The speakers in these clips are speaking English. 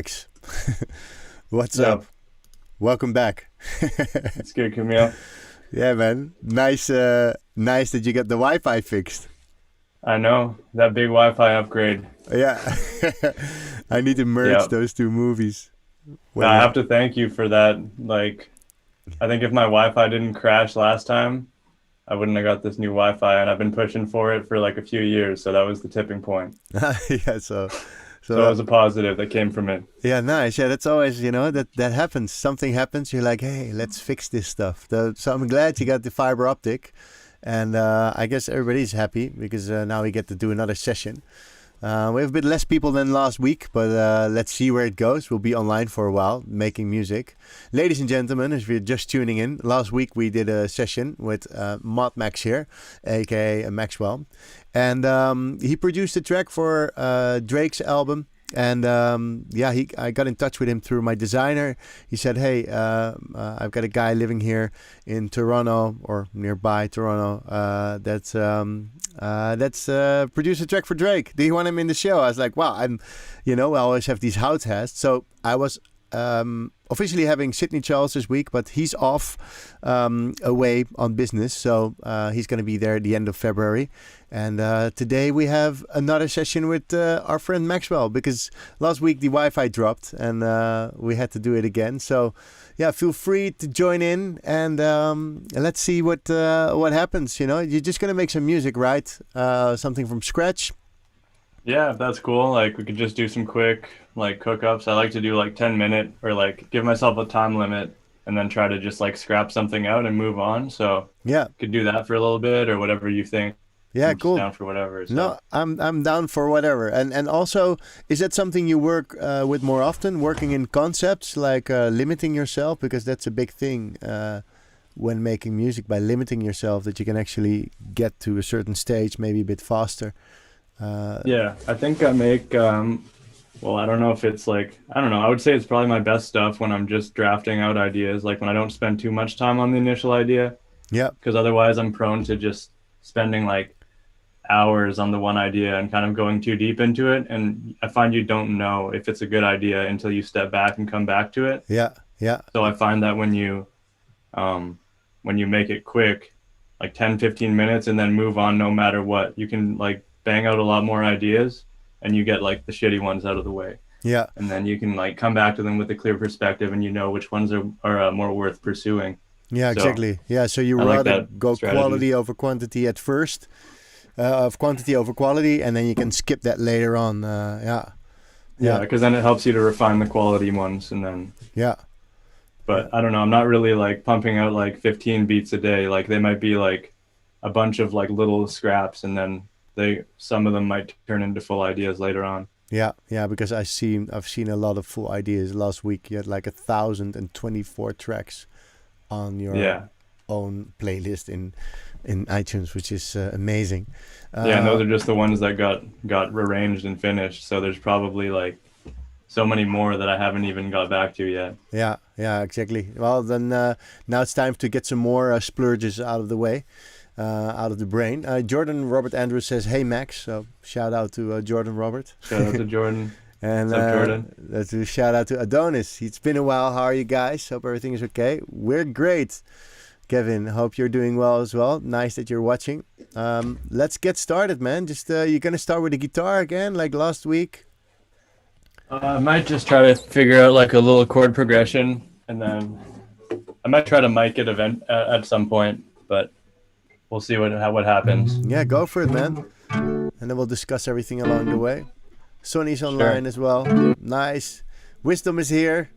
ModMaxx. What's Yep, up? Welcome back. it's good, Camille. Yeah, man. Nice that you got the Wi-Fi fixed. I know that big Wi-Fi upgrade. Yeah. I need to merge Yep. those two movies. Now When I you, have to thank you for that. Like, I think if my Wi-Fi didn't crash last time, I wouldn't have got this new Wi-Fi, and I've been pushing for it for like a few years. So that was the tipping point. yeah, so So it was a positive that came from it. yeah, nice. Yeah, that's always, that happens. Something happens, you're like, hey, let's fix this stuff. So I'm glad you got the fiber optic. And I guess everybody's happy because now we get to do another session. We have a bit less people than last week, but let's see where it goes. We'll be online for a while making music. Ladies and gentlemen, if you're just tuning in, last week we did a session with ModMaxx here, aka Maxwell. And he produced a track for Drake's album. And I got in touch with him through my designer. He said, "Hey, I've got a guy living here in Toronto or nearby Toronto. That's produced a track for Drake. Do you want him in the show?" I was like, "Wow, I always have these house tests." So I was officially having Sydney Charles this week, but he's off away on business, so he's going to be there at the end of February. And today we have another session with our friend Maxwell, because last week the Wi-Fi dropped and we had to do it again. So yeah, feel free to join in and let's see what happens. You're just going to make some music, right? Something from scratch. Yeah, that's cool. Like we could just do some quick like cook-ups. I like to do like 10-minute or like give myself a time limit and then try to just like scrap something out and move on. So Yeah. could do that for a little bit or whatever you think. Yeah, I'm just cool. down for whatever. No, So I'm down for whatever. And also, is that something you work with more often? Working in concepts like limiting yourself, because that's a big thing when making music. By limiting yourself, that you can actually get to a certain stage, maybe a bit faster. Uh, yeah, I think I make well, I don't know if it's like I don't know. I would say it's probably my best stuff when I'm just drafting out ideas, like when I don't spend too much time on the initial idea, yeah, because otherwise I'm prone to just spending like hours on the one idea and kind of going too deep into it. And I find you don't know if it's a good idea until you step back and come back to it. yeah, yeah, So I find that when you make it quick, like 10, 15 minutes and then move on no matter what, you can like bang out a lot more ideas and you get like the shitty ones out of the way. yeah. And then you can like come back to them with a clear perspective and you know which ones are more worth pursuing. Yeah, So exactly. Yeah, so you I like rather that go strategy. quality over quantity at first, of quantity over quality, and then you can skip that later on. Yeah, Yeah, yeah, because then it helps you to refine the quality ones and then yeah, yeah. but I don't know, I'm not really like pumping out like 15 beats a day. Like they might be like a bunch of like little scraps and then some of them might turn into full ideas later on. Yeah, yeah, because I've seen a lot of full ideas. Last week you had like 1,024 tracks on your Yeah. own playlist in iTunes, which is amazing. Yeah, and Uh, those are just the ones that got rearranged and finished. So there's probably like so many more that I haven't even got back to yet. yeah, yeah, exactly. Well, then now it's time to get some more splurges out of the way, out of the brain. Jordan Robert Andrews says, "Hey Max," so shout out to Jordan Robert. Shout out to Jordan. And What's up, Jordan? let's do a shout out to Adonis. It's been a while. How are you guys? Hope everything is okay. We're great. Kevin, hope you're doing well as well. Nice that you're watching. Let's get started, man. Just you're gonna start with the guitar again, like last week. I might just try to figure out like a little chord progression, and then I might try to mic it at some point, but we'll see what happens. Yeah, go for it, man. And then we'll discuss everything along the way. Sonny's Sure. online as well. Nice. Wisdom is here.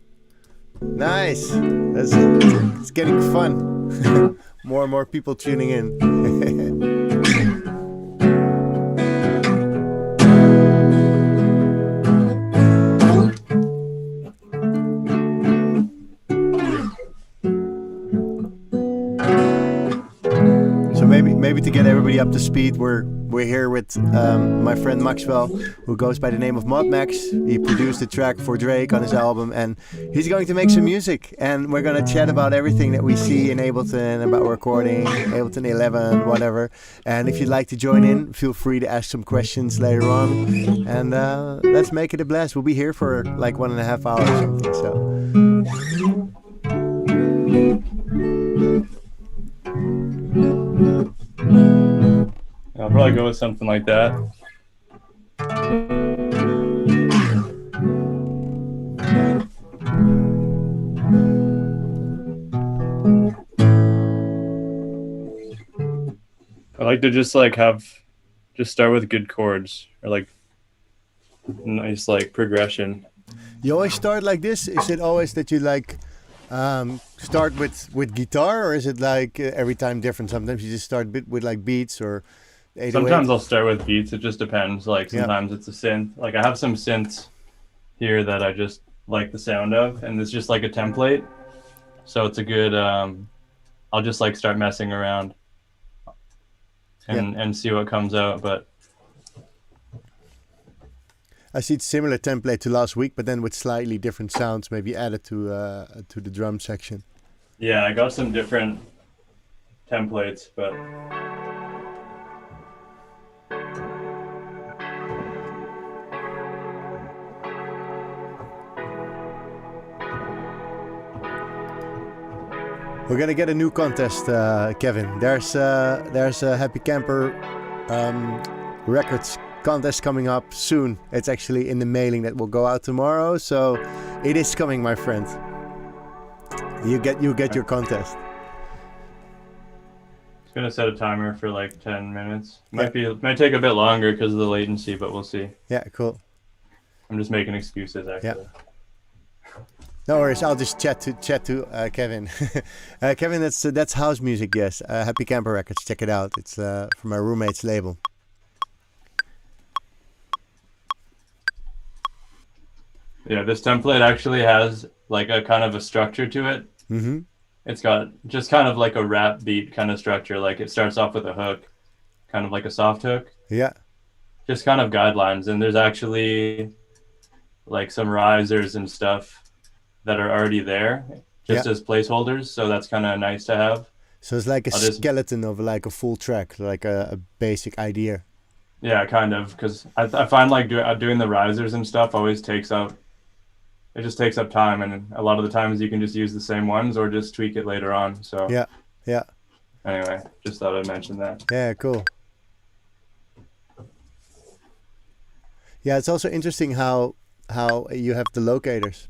Nice. It's getting fun. More and more people tuning in. So maybe maybe to get everybody up to speed, we're here with my friend Maxwell, who goes by the name of ModMaxx. He produced a track for Drake on his album, and he's going to make some music. And we're going to chat about everything that we see in Ableton, about recording, Ableton 11, whatever. And if you'd like to join in, feel free to ask some questions later on. And let's make it a blast. We'll be here for like 1.5 hours or something. So. I'll probably go with something like that. I like to just like start with good chords or like nice like progression. You always start like this? Is it always that you like start with guitar, or is it like every time different? Sometimes you just start with like beats or 808? Sometimes I'll start with beats. It just depends. Like sometimes it's a synth. Like I have some synths here that I just like the sound of, and it's just like a template. So it's a good. I'll just like start messing around and see what comes out. But I see it's similar template to last week, but then with slightly different sounds, maybe added to the drum section. Yeah, I got some different templates, but we're gonna get a new contest, Kevin. There's a Happy Camper Records contest coming up soon. It's actually in the mailing that will go out tomorrow, so it is coming, my friend. You get your contest. It's gonna set a timer for like 10 minutes. Might take a bit longer because of the latency, but we'll see. Yeah, cool. I'm just making excuses actually. Yeah. No worries. I'll just chat to Kevin. Kevin, that's house music. Yes, Happy Camper Records. Check it out. It's from my roommate's label. Yeah, this template actually has like a kind of a structure to it. Mm-hmm. It's got just kind of like a rap beat kind of structure. Like it starts off with a hook, kind of like a soft hook. Yeah. Just kind of guidelines. And there's actually like some risers and stuff that are already there just as placeholders. So that's kind of nice to have. So it's like a skeleton of like a full track, like a basic idea. Yeah, kind of. Because I find like doing the risers and stuff always takes up. It just takes up time, and a lot of the times you can just use the same ones or just tweak it later on. So yeah. Anyway, just thought I'd mention that. Yeah, cool. Yeah, it's also interesting how you have the locators.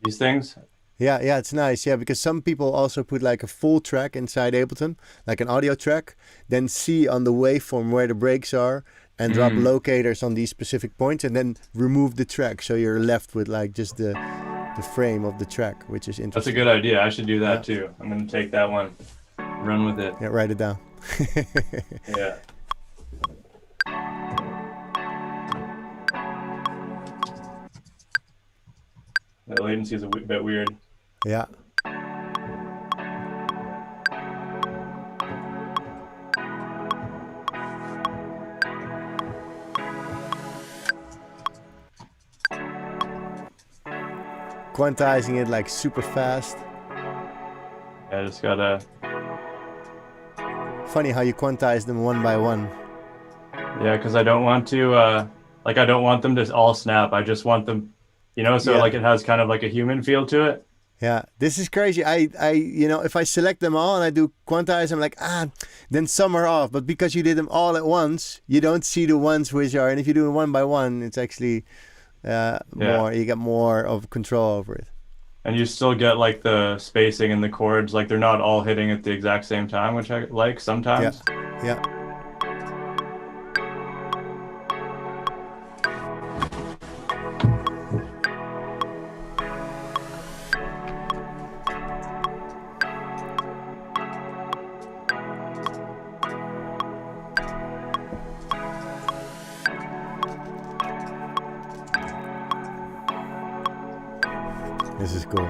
These things? Yeah, it's nice. Yeah, because some people also put like a full track inside Ableton, like an audio track, then see on the waveform where the breaks are, and drop locators on these specific points, and then remove the track, so you're left with like just the frame of the track, which is interesting. That's a good idea. I should do that too. I'm gonna take that one, run with it. Yeah, write it down. Yeah. The latency is a bit weird. Yeah. Quantizing it like super fast. Yeah, I just gotta. Funny how you quantize them one by one. Yeah, because I don't want to, I don't want them to all snap. I just want them, like it has kind of like a human feel to it. Yeah, this is crazy. I if I select them all and I do quantize, I'm like, then some are off. But because you did them all at once, you don't see the ones which are, and if you do it one by one, it's actually more, you get more of control over it. And you still get like the spacing and the chords, like they're not all hitting at the exact same time, which I like sometimes. Yeah. This is cool.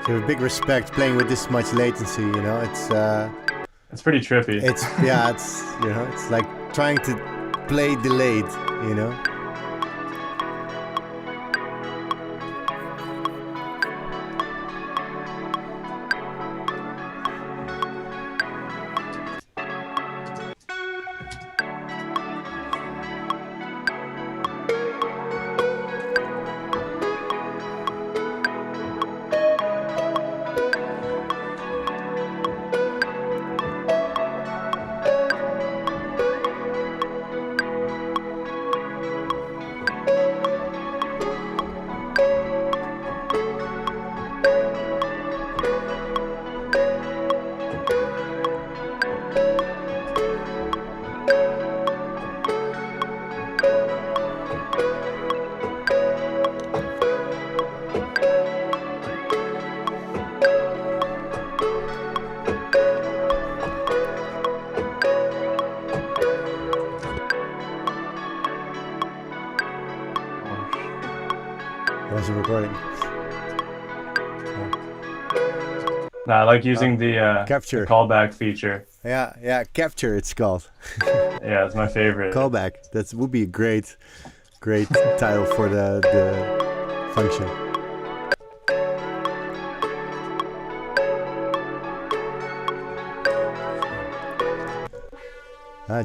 I have a big respect playing with this much latency. You know, It's pretty trippy. it's yeah, it's you know, it's like trying to play delayed. You know. Was it recording? No, I like using the capture callback feature. Yeah, capture it's called. Yeah, it's my favorite. Callback. That would be a great title for the function.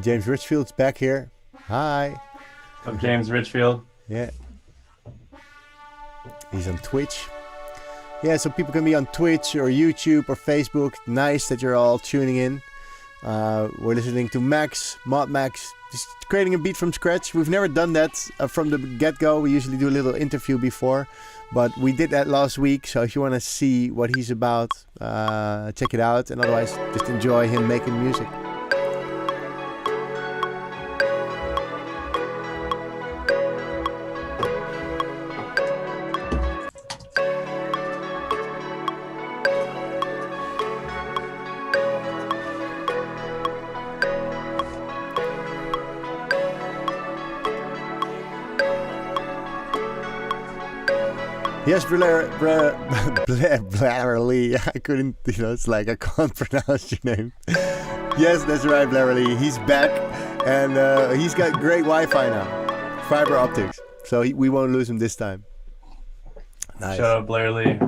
James Richfield's back here. Hi. I'm James Richfield. Yeah. He's on Twitch. Yeah, so people can be on Twitch or YouTube or Facebook. Nice that you're all tuning in. We're listening to ModMaxx, just creating a beat from scratch. We've never done that from the get-go. We usually do a little interview before, but we did that last week. So if you want to see what he's about, check it out. And otherwise, just enjoy him making music. Yes, Blarley. I couldn't, it's like I can't pronounce your name. Yes, that's right, Blarley. He's back, and he's got great Wi-Fi now, fiber optics. So we won't lose him this time. Nice. Shut up, Blairley.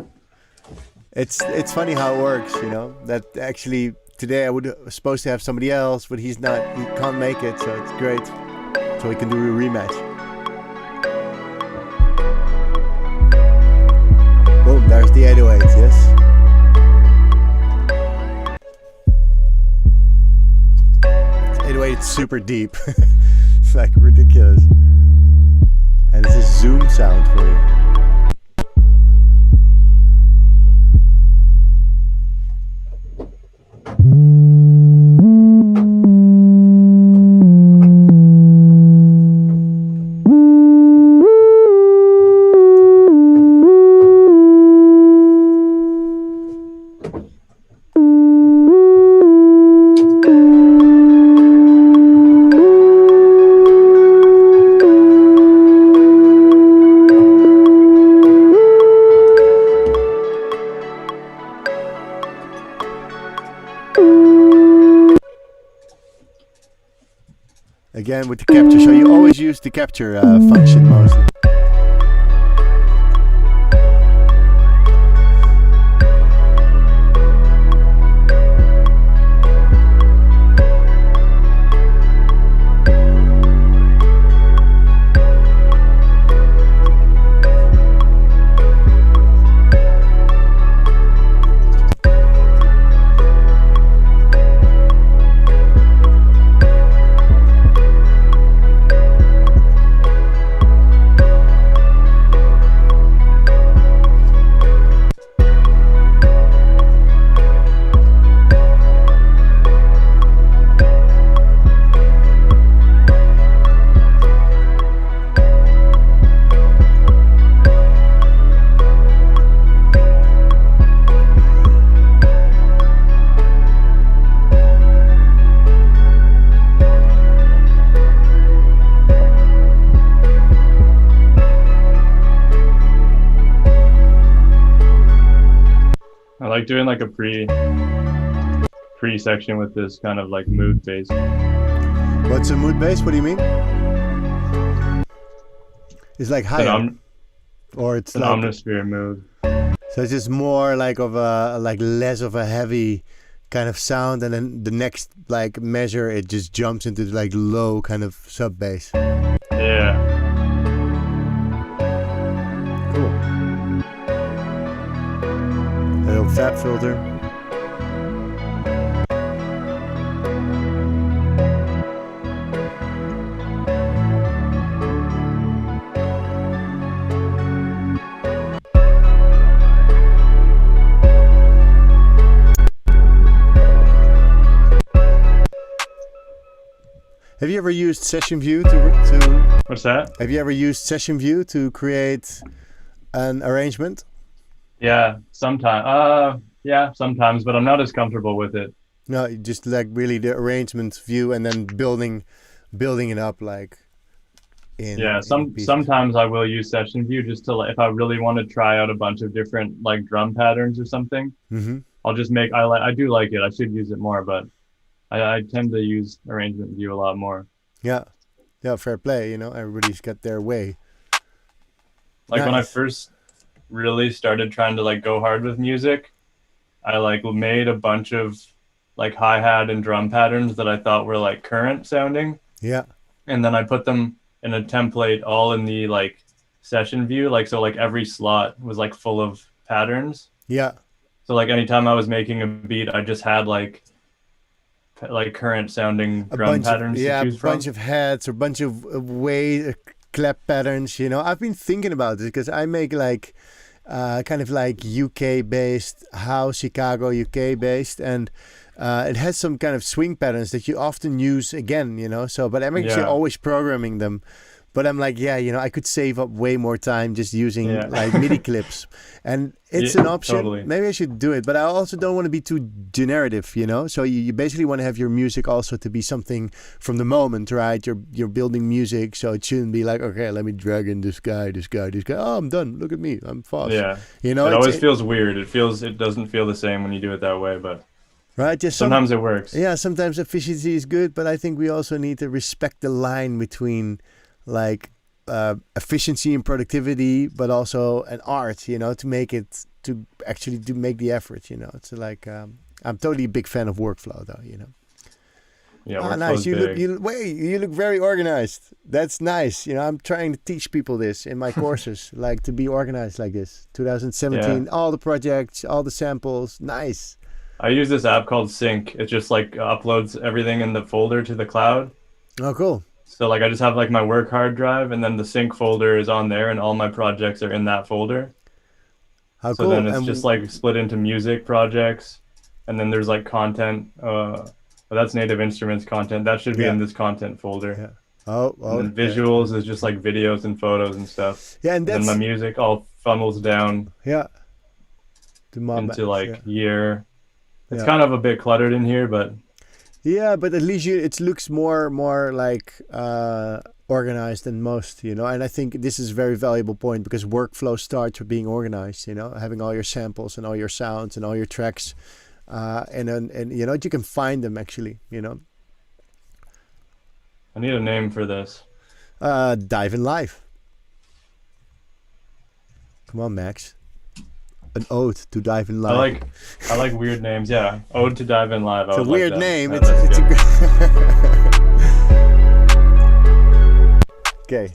It's funny how it works, That actually today I was supposed to have somebody else, but he's not. He can't make it, so it's great. So we can do a rematch. Boom, there's the 808, yes. It's 808 super deep. It's like ridiculous. And this is zoom sound for you. Again with the capture, so you always use the capture function mostly. like doing like a pre section with this kind of like mood bass. What's a mood bass? What do you mean? It's like higher, or it's an like omnisphere mood. So it's just more like of a like less of a heavy kind of sound, and then the next like measure it just jumps into like low kind of sub bass. Yeah. Cool. A little fab filter. Have you ever used Session View to? What's that? Have you ever used Session View to create an arrangement? Yeah, sometimes. Yeah, sometimes, but I'm not as comfortable with it. No, just like really the arrangement view and then building it up like. Sometimes I will use Session View just to if I really want to try out a bunch of different like drum patterns or something. Mm-hmm. I'll just make. I do like it. I should use it more, but I tend to use arrangement view a lot more. Yeah, fair play. You know, everybody's got their way. Like nice. When I first really started trying to like go hard with music, I like made a bunch of like hi-hat and drum patterns that I thought were like current sounding. Yeah. And then I put them in a template all in the like Session View. Like, so like every slot was like full of patterns. Yeah. So like anytime I was making a beat, I just had like current sounding drum patterns to choose from. A bunch of hats or a bunch of clap patterns, you know. I've been thinking about this because I make like kind of like UK based house, Chicago UK based, and it has some kind of swing patterns that you often use again, you know. So but I'm actually always programming them. But I'm like, yeah, you know, I could save up way more time just using like MIDI clips. And it's an option. Totally. Maybe I should do it. But I also don't want to be too generative, you know? So you basically want to have your music also to be something from the moment, right? You're building music, so it shouldn't be like, okay, let me drag in this guy. Oh, I'm done. Look at me. I'm fast. Yeah. You know, it always feels weird. It doesn't feel the same when you do it that way, but right? Just sometimes it works. Yeah, sometimes efficiency is good, but I think we also need to respect the line between like efficiency and productivity, but also an art, you know, to make it to make the effort, you know. It's like I'm totally a big fan of workflow, though, you know. Yeah, nice. You look very organized. That's nice. You know, I'm trying to teach people this in my courses, like to be organized like this. 2017, all the projects, all the samples, nice. I use this app called Sync. It just like uploads everything in the folder to the cloud. Oh, cool. So like I just have like my work hard drive, and then the sync folder is on there, and all my projects are in that folder. How so cool. Then it's just like split into music projects, and then there's like content. That's Native Instruments content. That should be in this content folder. Yeah. Oh. And then visuals is just like videos and photos and stuff. Yeah, and then my music all funnels down. Yeah. Into like year. It's kind of a bit cluttered in here, but. Yeah, but at least it looks more like organized than most, you know. And I think this is a very valuable point because workflow starts with being organized, you know, having all your samples and all your sounds and all your tracks, and you know you can find them actually, you know. I need a name for this. Dive in Live. Come on, Max. An ode to Dive in Live. I like weird names. Yeah, ode to Dive in Live. It's a weird name. Yeah, it's okay.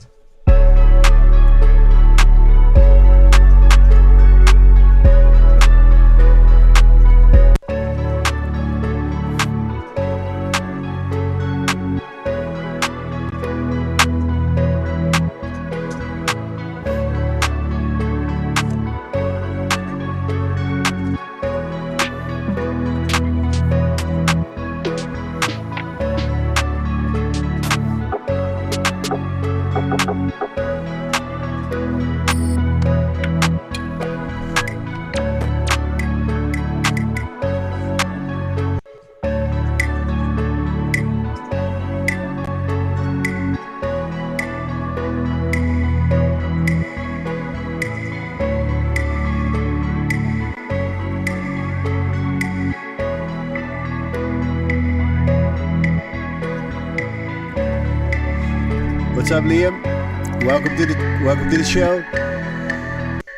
What's up, Liam? Welcome to the show.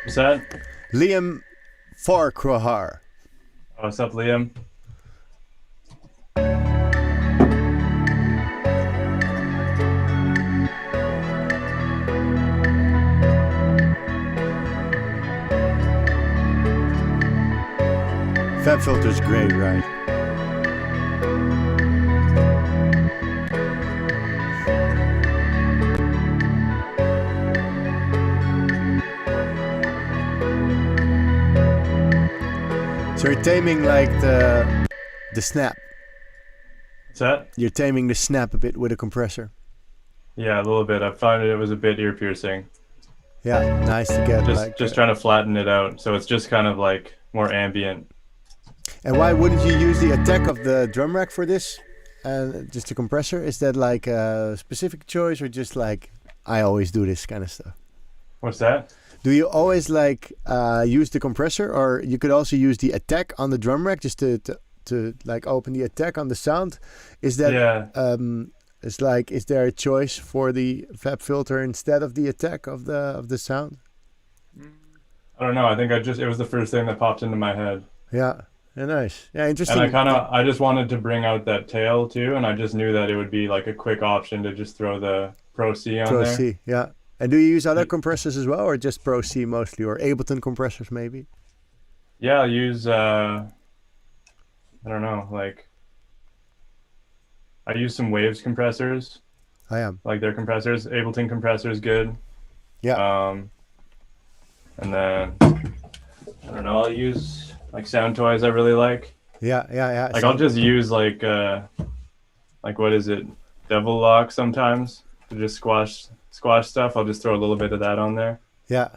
What's that? Liam Farquhar. Oh, what's up, Liam? Fab filter's great, right? So you're taming like the snap. What's that? You're taming the snap a bit with a compressor. Yeah, a little bit. I found it was a bit ear piercing. Yeah, nice to get. Just trying to flatten it out, so it's just kind of like more ambient. And why wouldn't you use the attack of the drum rack for this? Just the compressor? Is that like a specific choice, or just like I always do this kind of stuff? What's that? Do you always like use the compressor, or you could also use the attack on the drum rack just to like open the attack on the sound? Is that it's like, is there a choice for the Fab filter instead of the attack of the sound? I don't know. I think it was the first thing that popped into my head. Yeah. Yeah, nice. Yeah, interesting. And I just wanted to bring out that tail too, and I just knew that it would be like a quick option to just throw the Pro C on there. Pro C, yeah. And do you use other compressors as well, or just Pro C mostly, or Ableton compressors maybe? Yeah, I use I don't know, like I use some Waves compressors. I am. Like their compressors. Ableton compressor is good. Yeah. And then I don't know, I'll use like Sound Toys I really like. Yeah. Like I'll just use like what is it? Devil Lock sometimes to just squash stuff. I'll just throw a little bit of that on there. Yeah.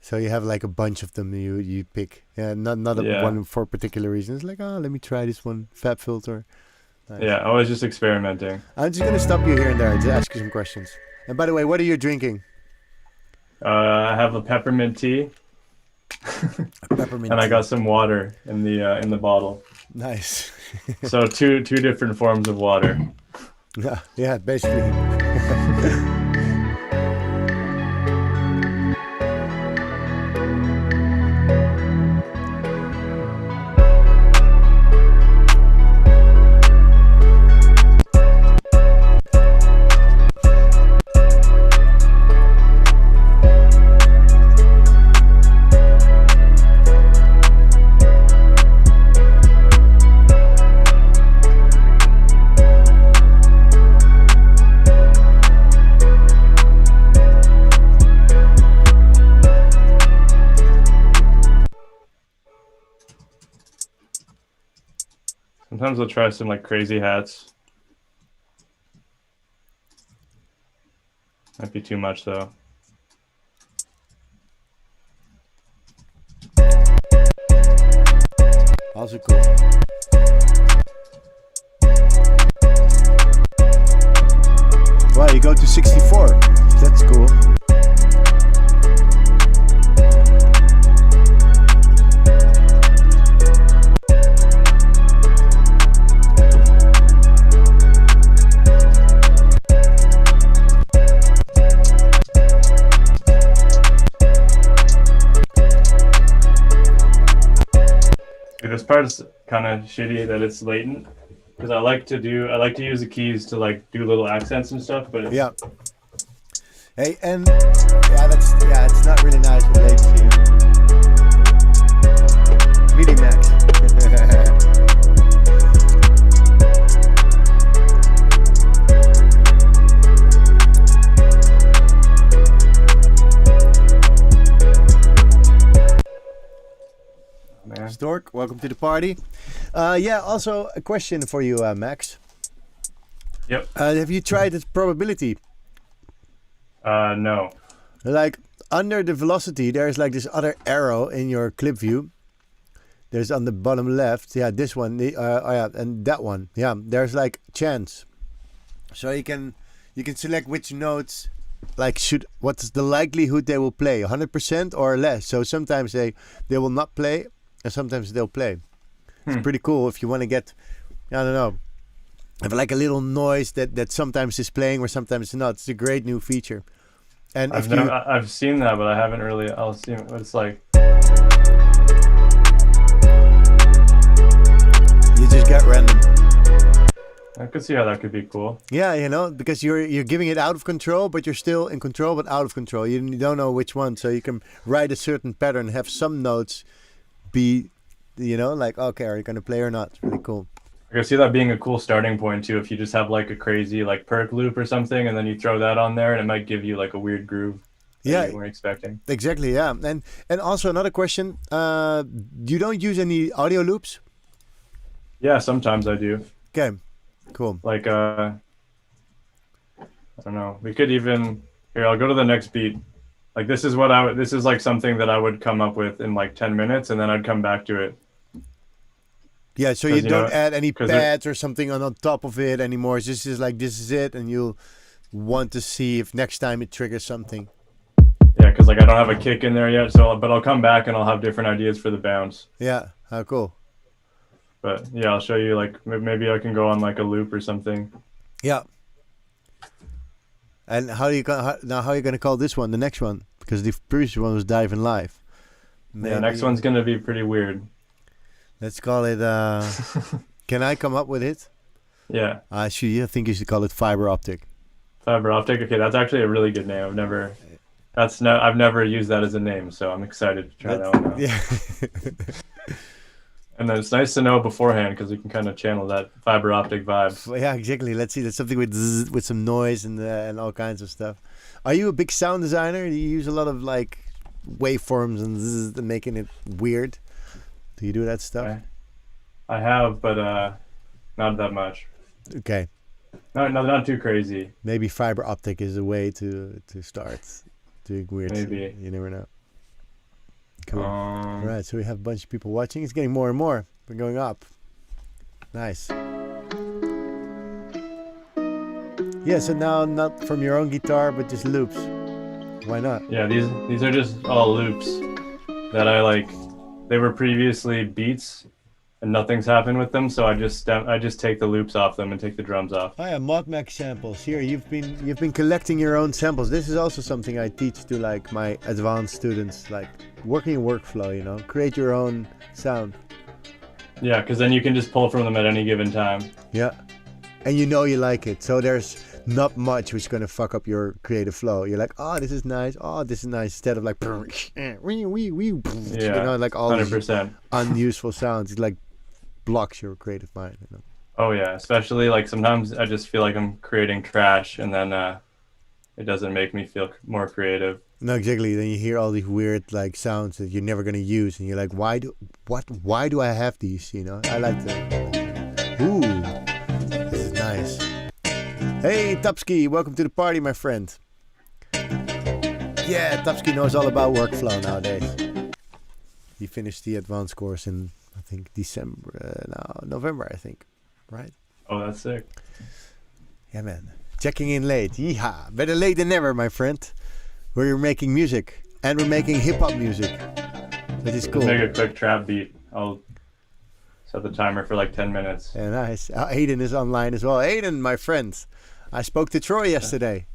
So you have like a bunch of them you pick. Yeah, not one for particular reasons. Like, let me try this one Fab filter. Nice. Yeah, I was just experimenting. I'm just gonna stop you here and there to ask you some questions. And by the way, what are you drinking? I have a peppermint tea. Peppermint and tea. I got some water in the bottle. Nice. So two different forms of water. Yeah, basically. Sometimes I'll try some like crazy hats. Might be too much though. Also cool. Wow, you go to 64. That's cool. This part is kind of shitty that it's latent, because I like to use the keys to like do little accents and stuff, but Yeah. Hey, and it's not really nice with latency. ModiMaxx. Stork, welcome to the party. Also a question for you, Max. Yep. Have you tried the probability? No. Like under the velocity, there's like this other arrow in your clip view. There's on the bottom left. Yeah, this one. And that one. Yeah, there's like chance. So you can select which notes, like what's the likelihood they will play, 100% or less. So sometimes they will not play, and sometimes they'll play. It's pretty cool if you want to get, I don't know, have like a little noise that sometimes is playing or sometimes it's not. It's a great new feature. And I've seen that, but I haven't really. I'll see what it's like. You just got random. I could see how that could be cool. Yeah, you know, because you're giving it out of control, but you're still in control, but out of control. You don't know which one, so you can write a certain pattern, have some notes be, you know, like, okay, are you going to play or not? It's really cool. I could see that being a cool starting point too. If you just have like a crazy like perk loop or something, and then you throw that on there, and it might give you like a weird groove. Yeah, you weren't expecting. Exactly. Yeah, and also another question: you don't use any audio loops? Yeah, sometimes I do. Okay, cool. Like I don't know. We could even here. I'll go to the next beat. Like this is what I would. This is like something that I would come up with in like 10 minutes, and then I'd come back to it. Yeah, so you don't add any pads or something on top of it anymore. It's just like this is it, and you'll want to see if next time it triggers something. Yeah, because like I don't have a kick in there yet, so but I'll come back and I'll have different ideas for the bounce. Yeah, how cool. But yeah, I'll show you like maybe I can go on like a loop or something. Yeah. And how are you gonna call this one the next one? Because the previous one was Diving Live. Yeah, next one's gonna be pretty weird. Let's call it. Can I come up with it? Yeah. I think you should call it Fiber Optic. Fiber Optic. Okay, that's actually a really good name. I've never used that as a name, so I'm excited to try that one out. Yeah. And then it's nice to know beforehand because you can kind of channel that fiber optic vibe. Yeah, exactly. Let's see. There's something with some noise and all kinds of stuff. Are you a big sound designer? Do you use a lot of like waveforms and making it weird? Do you do that stuff? I have, but not that much. Okay. Not too crazy. Maybe fiber optic is a way to start doing weird. Maybe. You never know. Cool. All right, so we have a bunch of people watching. It's getting more and more. We're going up. Nice. Yeah, so now not from your own guitar, but just loops. Why not? Yeah, these are just all loops that I like. They were previously beats, and nothing's happened with them. So I just take the loops off them and take the drums off. Oh yeah, ModMaxx samples. Here you've been collecting your own samples. This is also something I teach to like my advanced students, like working workflow. You know, create your own sound. Yeah, because then you can just pull from them at any given time. Yeah, and you know you like it. So there's not much which is gonna fuck up your creative flow. You're like, oh, this is nice. Oh, this is nice. Instead of like, you know, like all 100%. Unuseful sounds. It like blocks your creative mind. You know? Oh yeah, especially like sometimes I just feel like I'm creating trash, and then it doesn't make me feel more creative. No, exactly. Then you hear all these weird like sounds that you're never gonna use, and you're like, why do I have these? You know, I like that. Ooh, this is nice. Hey, Tupski, welcome to the party, my friend. Yeah, Tupski knows all about workflow nowadays. He finished the advanced course in, I think, November, I think. Right? Oh, that's sick. Yeah, man. Checking in late. Yeehaw. Better late than never, my friend. We're making music. And we're making hip-hop music. That is cool. Let's make a quick trap beat. I'll set the timer for like 10 minutes. Yeah, nice. Aiden is online as well. Aiden, my friend. I spoke to Troy yesterday.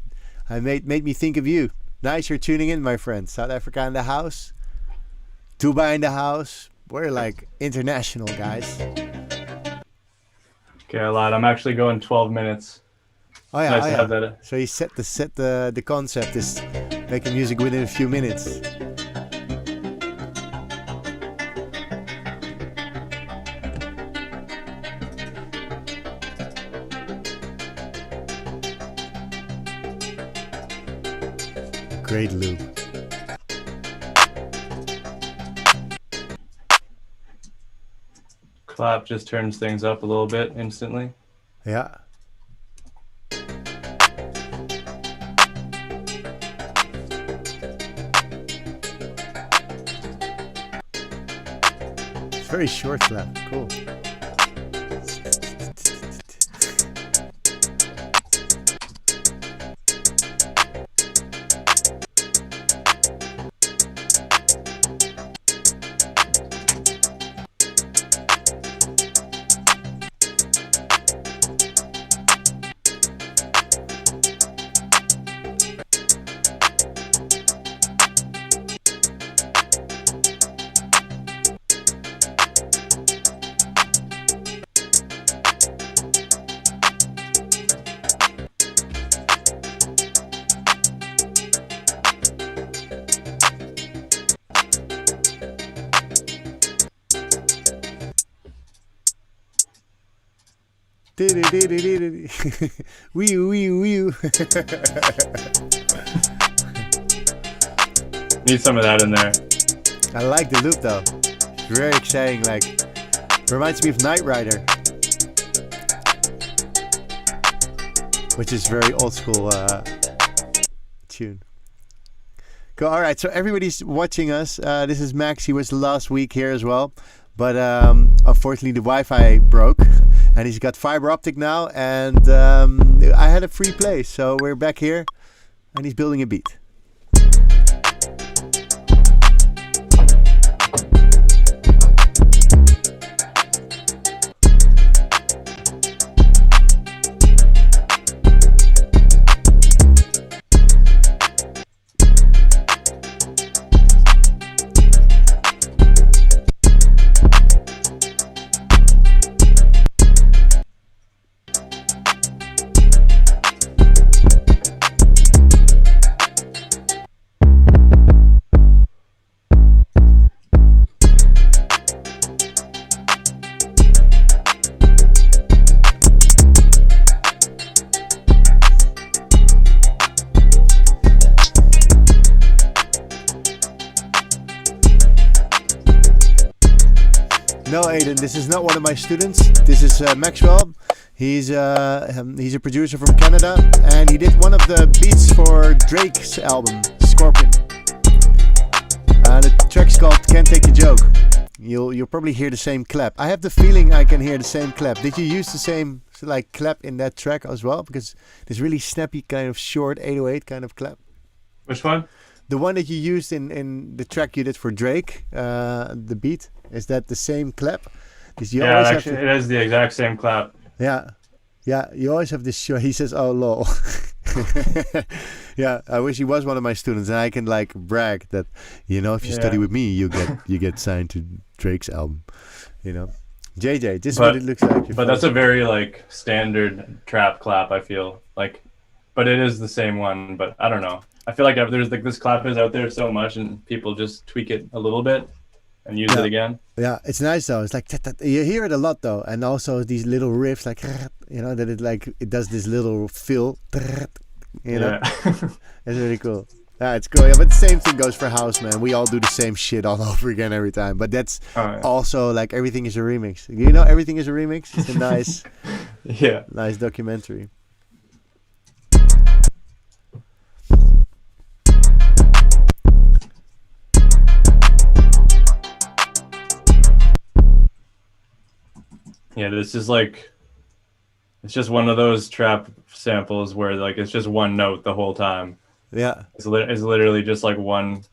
I made me think of you. Nice, you're tuning in, my friend. South Africa in the house. Dubai in the house. We're like international, guys. Okay, I lied. I'm actually going 12 minutes. Oh yeah, nice to have that. So you set the concept is making music within a few minutes. Great loop. Clap just turns things up a little bit instantly. Yeah. It's very short clap. Cool. Wee wee. Need some of that in there. I like the loop though. It's very exciting. Like, reminds me of Knight Rider, which is very old school tune. Cool. All right, so everybody's watching us. This is Max. He was last week here as well, but unfortunately the Wi-Fi broke, and he's got fiber optic now. And I had a free play, so we're back here, and he's building a beat. No, Aiden, this is not one of my students. This is Maxwell. He's a producer from Canada, and he did one of the beats for Drake's album, Scorpion. The track's called "Can't Take a Joke." You'll probably hear the same clap. I have the feeling I can hear the same clap. Did you use the same like clap in that track as well? Because this really snappy kind of short 808 kind of clap. Which one? The one that you used in the track you did for Drake, the beat. Is that the same clap? Yeah, actually, it is the exact same clap. Yeah. You always have this show. He says, "Oh lol." Yeah, I wish he was one of my students, and I can like brag that, if you study with me, you get signed to Drake's album. JJ, this is what it looks like. But that's a very like standard trap clap. I feel like, but it is the same one. But I don't know. I feel like there's like this clap is out there so much, and people just tweak it a little bit and use it again. Yeah, it's nice though. It's like you hear it a lot though, and also these little riffs like that it does this little fill. Yeah. It's really cool. Yeah, it's cool. Yeah, but the same thing goes for house, man. We all do the same shit all over again every time. But that's also like everything is a remix. Everything is a remix. It's a nice, nice documentary. Yeah, this is like, it's just one of those trap samples where like it's just one note the whole time. Yeah, it's literally just like one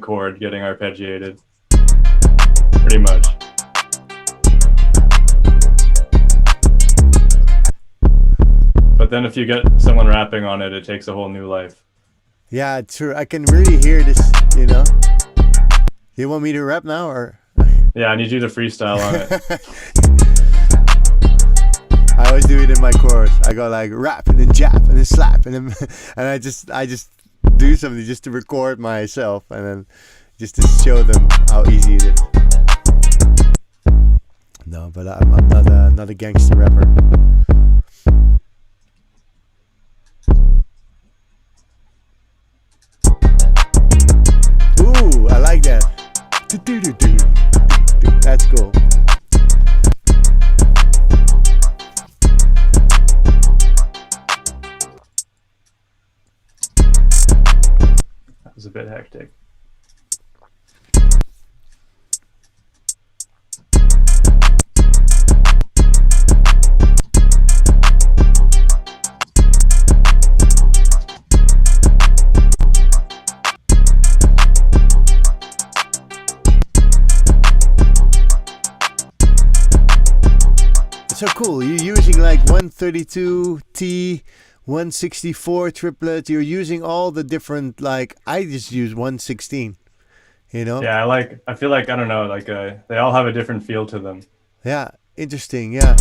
chord getting arpeggiated, pretty much. But then if you get someone rapping on it, it takes a whole new life. Yeah, true. I can really hear this. You want me to rap now, or? Yeah, I need you to freestyle on it. I always do it in my chorus. I go like rap and then jab and then slap and then and I just do something just to record myself and then just to show them how easy it is. No, but I'm not a gangster rapper. Ooh, I like that. That's cool. That was a bit hectic. It's so cool. You're using like 132T, 164 triplet. You're using all the different, like, I just use 116, Yeah, I feel like, I don't know, like they all have a different feel to them. Yeah, interesting, yeah.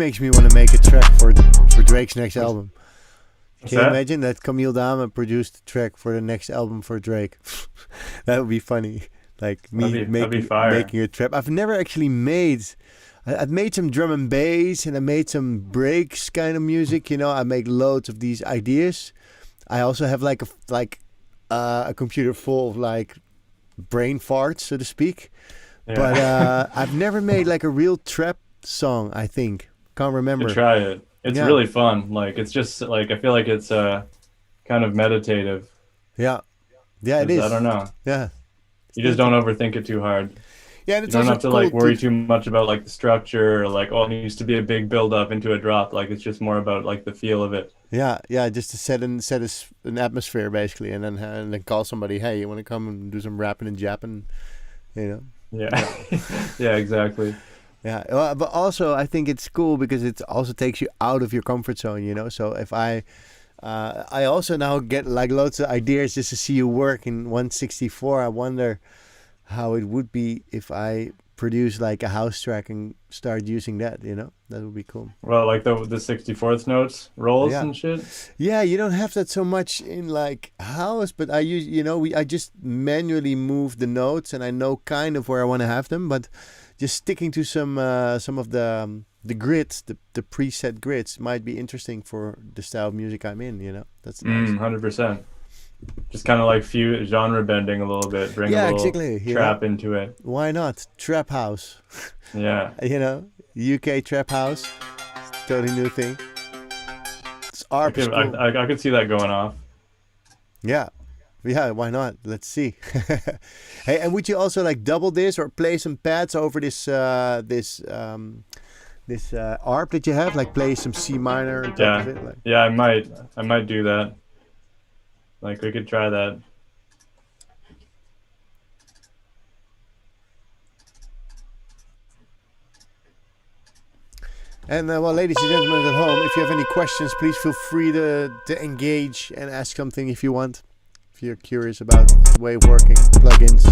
makes me want to make a track for Drake's next album. What's Can you that? imagine that Camiel Daamen produced a track for the next album for Drake? That would be funny. Like me That'd be fire. making a trap. I've never actually made. I've made some drum and bass, and I made some breaks kind of music. You know, I make loads of these ideas. I also have like a computer full of like brain farts, so to speak. Yeah. But I've never made like a real trap song. I think can't remember. You try it. It's Yeah. really fun. Like it's just like I feel like it's kind of meditative. Yeah, yeah, it 'Cause is. I don't know. Yeah, You just don't overthink it too hard. yeah, and You it's don't also have to cool like worry too much about like the structure or like oh it needs to be a big build up into a drop. Like it's just more about like the feel of it. Yeah, just to set an atmosphere basically, and then call somebody. Hey, you want to come and do some rapping and japping? You know. Yeah. Yeah, exactly. Yeah, well, but also I think it's cool because it also takes you out of your comfort zone, you know. So if I also now get like loads of ideas just to see you work in 164. I wonder how it would be if I produce like a house track and start using that, you know. That would be cool. Well, like the 64th notes rolls Yeah. and shit. Yeah, you don't have that so much in like house, but I use, you know, I just manually move the notes and I know kind of where I want to have them, but just sticking to some of the grids, the preset grids might be interesting for the style of music I'm in, you know. That's nice. 100%. Just kind of like genre bending a little bit, bring Yeah, a little exactly, you trap into it. Why not? Trap house. Yeah. You know, UK trap house. Totally new thing. It's ARP is cool. I could see that going off. Yeah. Yeah, why not? Let's see. Hey, and would you also like double this or play some pads over this ARP that you have? Like play some C minor on top Yeah. of it? Like, Yeah, I might do that. Like we could try that. and well, ladies and gentlemen at home, if you have any questions, please feel free to engage and ask something if you want. If you're curious about the way of working, plugins,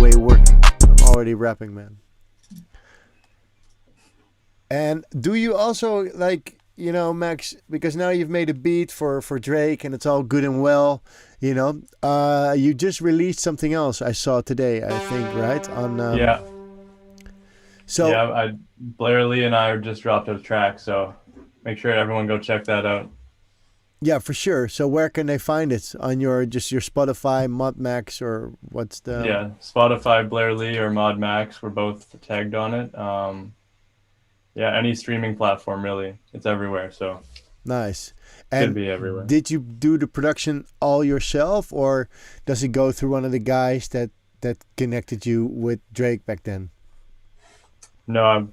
way of working. I'm already rapping, man. And do you also like, you know, Max, because now you've made a beat for Drake and it's all good and well, you know, you just released something else I saw today, I think, right? On Yeah. So Yeah, Blair Lee and I just dropped a track, so make sure everyone go check that out. yeah, for sure. So where can they find it? On your Spotify, ModMaxx, or what's the... Yeah, Spotify, Blair Lee, or ModMaxx, we're both tagged on it. Yeah, any streaming platform, really. It's everywhere, so Nice. should And be everywhere. did you do the production all yourself, or does it go through one of the guys that connected you with Drake back then? No, I'm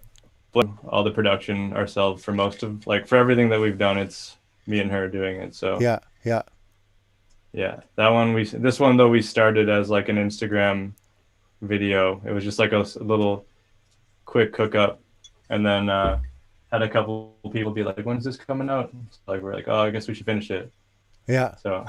all the production ourselves for most of, like, for everything that we've done, it's me and her doing it, so. Yeah. Yeah, this one though we started as like an Instagram video. It was just like a little quick hookup, and then had a couple people be like, "When's this coming out?" So, like we're like, "Oh, I guess we should finish it." Yeah. So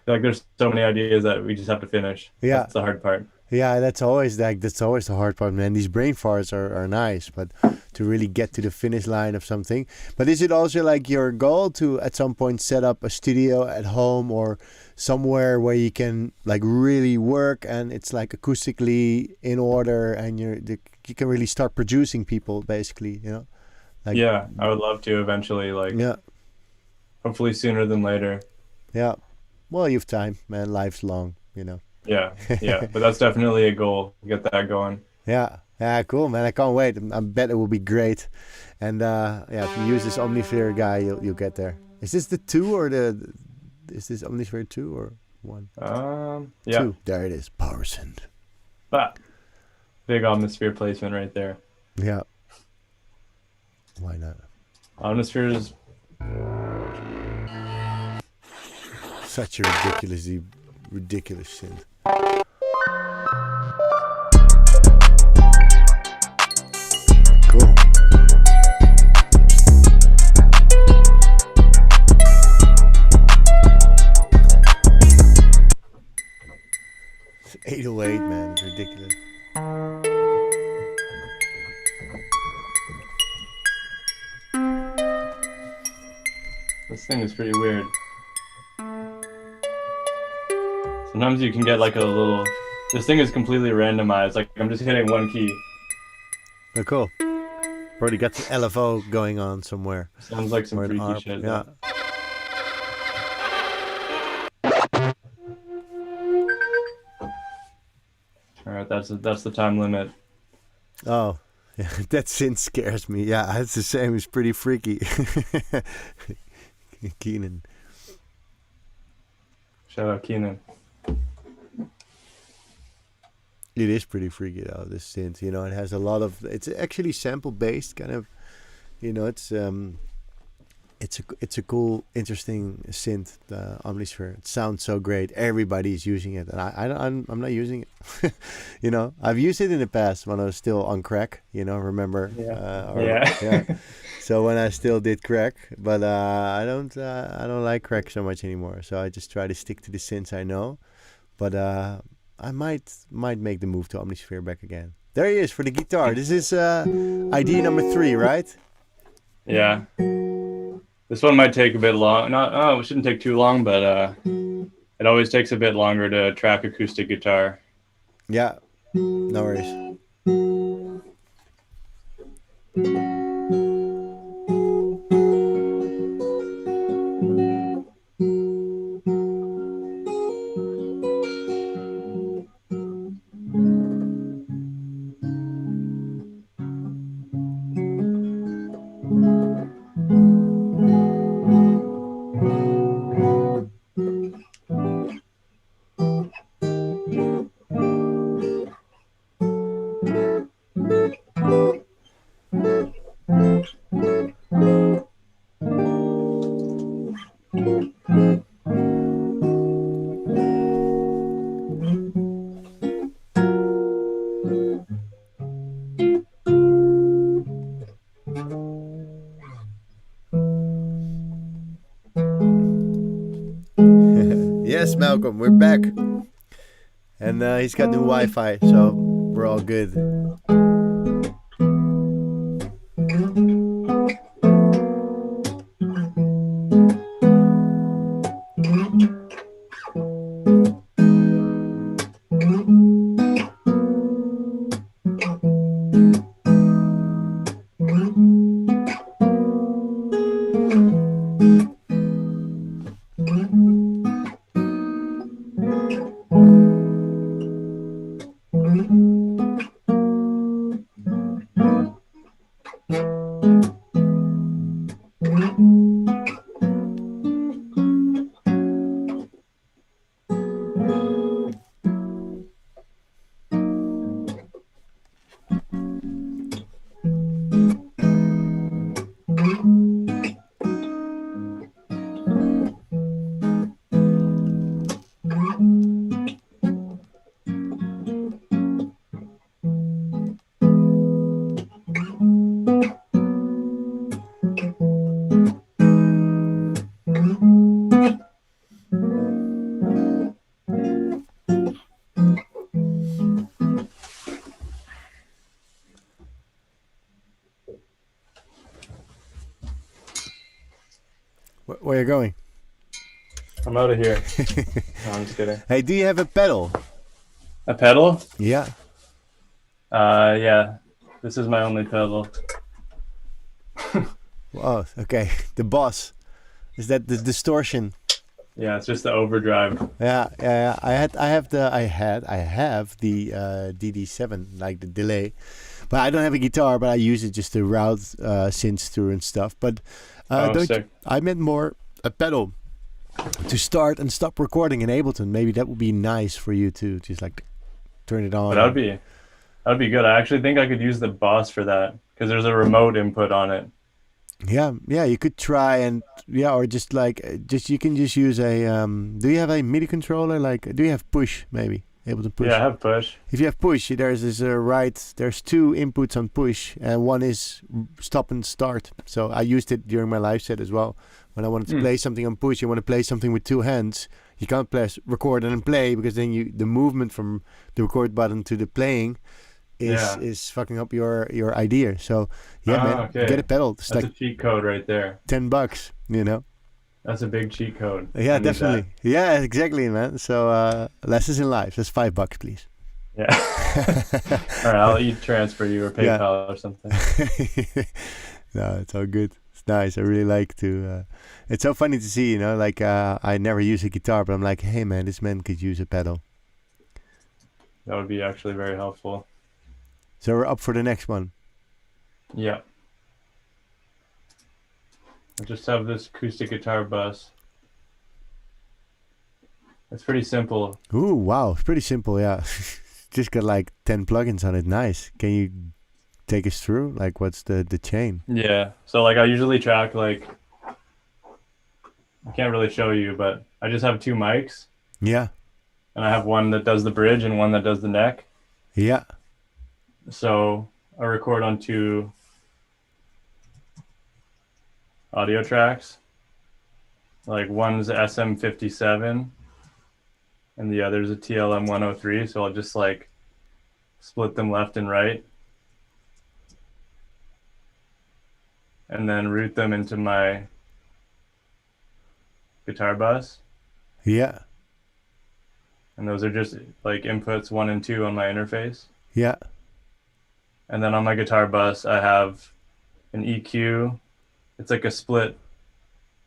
like there's so many ideas that we just have to finish. Yeah. That's the hard part. Yeah, that's always the hard part, man. These brain farts are nice, but to really get to the finish line of something. But is it also like your goal to at some point set up a studio at home or somewhere where you can like really work and it's like acoustically in order and you can really start producing people basically, you know? Like, Yeah, I would love to eventually, like yeah, hopefully sooner than later. yeah. Well, you've time, man. Life's long, you know. Yeah, yeah, but that's definitely a goal. Get that going. Yeah, cool, man. I can't wait. I bet it will be great. And yeah, if you use this Omnisphere guy, you'll get there. Is this the 2 or is this Omnisphere 2 or 1? Yeah. 2. There it is. Power Synth. Ah, big Omnisphere placement right there. Yeah. Why not? Omnisphere is Such a ridiculous synth. Cool. It's 808, man. It's ridiculous. This thing is pretty weird. Sometimes you can get like a little... This thing is completely randomized. Like, I'm just hitting one key. Oh, cool. Probably got some LFO going on somewhere. Sounds like some freaky shit. Yeah. Alright, that's the time limit. Oh, yeah, that synth scares me. Yeah, it's the same. It's pretty freaky. Keenan. Shout out Keenan. It is pretty freaky though, this synth. You know, it has a lot of... It's actually sample based, kind of. You know, it's a cool, interesting synth, the Omnisphere. It sounds so great. Everybody's using it, and I'm not using it. You know, I've used it in the past when I was still on crack. You know, remember? Yeah. So when I still did crack, but I don't like crack so much anymore. So I just try to stick to the synths I know. But I might make the move to Omnisphere back again. There he is for the guitar. This is ID number 3, right? Yeah. This one might take a bit long. It shouldn't take too long, but it always takes a bit longer to track acoustic guitar. Yeah, no worries. Yes, Malcolm, we're back. And he's got new Wi-Fi, so we're all good. Where are you going? I'm out of here. No, I'm just kidding. Hey, do you have a pedal? A pedal? Yeah. Yeah. This is my only pedal. Oh, okay. The Boss. Is that the distortion? Yeah, it's just the overdrive. Yeah. I have the DD7, like the delay, but I don't have a guitar. But I use it just to route synths through and stuff. But I meant more a pedal to start and stop recording in Ableton. Maybe that would be nice for you to just like turn it on. But that'd be good. I actually think I could use the Boss for that because there's a remote input on it. Yeah, you could try and or just you can just use a do you have a MIDI controller? Like, do you have push maybe? Ableton push? Yeah, I have push. If you have push, there's two inputs on push, and one is stop and start. So I used it during my live set as well. When I wanted to play something on push, you want to play something with two hands. You can't press record and then play because then the movement from the record button to the playing is fucking up your idea. So man, okay. get a pedal. It's That's like a cheat code right there. $10, you know. That's a big cheat code. Yeah, I need definitely. that. Yeah, exactly, man. So lessons in life. That's $5, please. Yeah. All right, I'll transfer you or Yeah. PayPal or something. No, it's all good. It's nice. I really like to. It's so funny to see, like I never use a guitar, but I'm like, hey man, this man could use a pedal. That would be actually very helpful. So we're up for the next one. Yeah. I just have this acoustic guitar bus. It's pretty simple. Ooh, wow, it's pretty simple. Yeah, just got like 10 plugins on it. Nice. Can you take us through? Like, what's the chain? Yeah. So like I usually track like I can't really show you, but I just have two mics. Yeah. And I have one that does the bridge and one that does the neck. Yeah. So I record on two audio tracks. Like one's SM57 and the other's a TLM 103. So I'll just like split them left and right. And then route them into my guitar bus. Yeah. And those are just like inputs 1 and 2 on my interface. Yeah. And then on my guitar bus, I have an EQ. It's like a split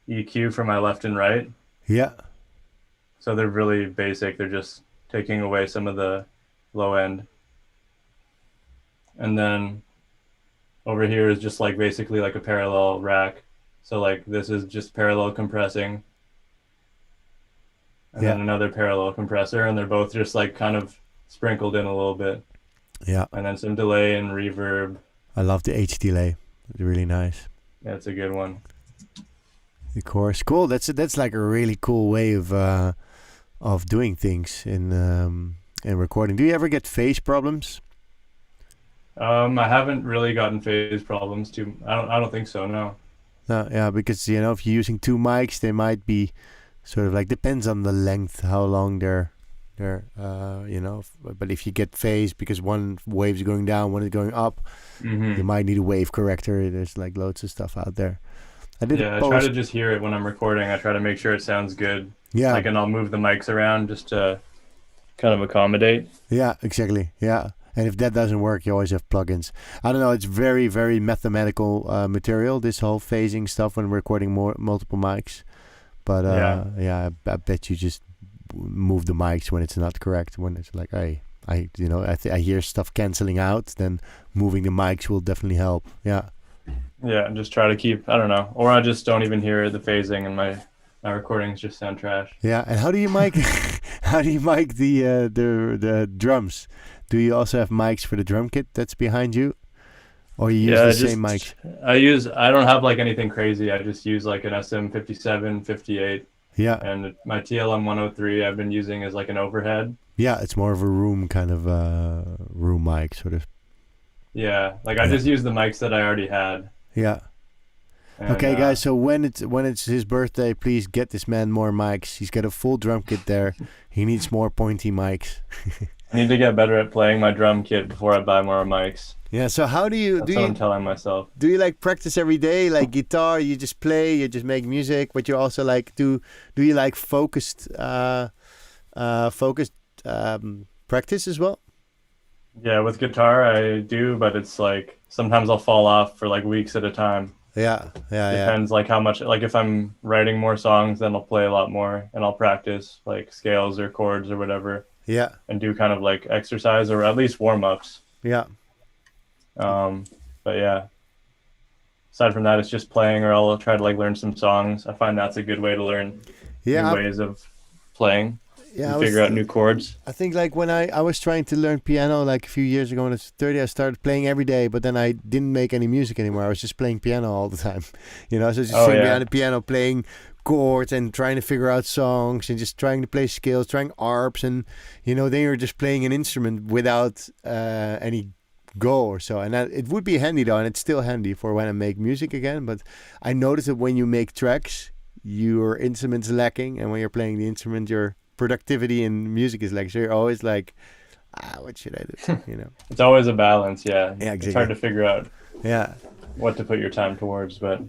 EQ for my left and right. Yeah. So they're really basic. They're just taking away some of the low end. And then over here is just like basically like a parallel rack. So like this is just parallel compressing. And then another parallel compressor, and they're both just like kind of sprinkled in a little bit. Yeah. And then some delay and reverb. I love the H delay. It's really nice. Yeah, it's a good one. The chorus, cool. That's like a really cool way of doing things in recording. Do you ever get phase problems? I haven't really gotten phase problems too. I don't think so. No. No, yeah, because if you're using two mics, they might be sort of like, depends on the length, how long they're but if you get phase because one wave's going down, one is going up, you might need a wave corrector. There's like loads of stuff out there. I try to just hear it when I'm recording. I try to make sure it sounds good. Yeah. Like, and I'll move the mics around just to kind of accommodate. Yeah, exactly. Yeah. And if that doesn't work, you always have plugins. I don't know. It's very, very mathematical material, this whole phasing stuff when recording multiple mics. But I bet you just move the mics when it's not correct. When it's like, hey, I hear stuff canceling out, then moving the mics will definitely help. Yeah. Yeah, and just try to keep, I don't know, or I just don't even hear the phasing and my recordings just sound trash. Yeah, and how do you mic the drums? Do you also have mics for the drum kit that's behind you? Or you use the same mics? I don't have like anything crazy. I just use like an SM57, 58. Yeah. And my TLM 103 I've been using as like an overhead. Yeah, it's more of a room kind of room mic sort of. Yeah, like I just use the mics that I already had. Yeah. And, okay, guys. So when it's his birthday, please get this man more mics. He's got a full drum kit there. He needs more pointy mics. I need to get better at playing my drum kit before I buy more mics. Yeah. So how do you? That's what I'm telling myself. Do you like practice every day, like guitar? You just play, you just make music, but you also like do you like focused practice as well? Yeah, with guitar I do, but it's like sometimes I'll fall off for like weeks at a time. Yeah. Depends like how much, like if I'm writing more songs, then I'll play a lot more and I'll practice like scales or chords or whatever. Yeah. And do kind of like exercise or at least warm-ups. Yeah. But yeah. Aside from that, it's just playing, or I'll try to like learn some songs. I find that's a good way to learn new ways of playing. Yeah, figure out new chords. I think like when I was trying to learn piano like a few years ago when I was 30, I started playing every day, but then I didn't make any music anymore. I was just playing piano all the time. So just sitting behind the piano playing chords and trying to figure out songs and just trying to play scales, trying arps, and then you're just playing an instrument without any goal or so. And it would be handy though, and it's still handy for when I make music again. But I noticed that when you make tracks, your instrument's lacking, and when you're playing the instrument, your productivity in music is like, so you're always like, what should I do? It's always a balance. Yeah, exactly. It's hard to figure out what to put your time towards, but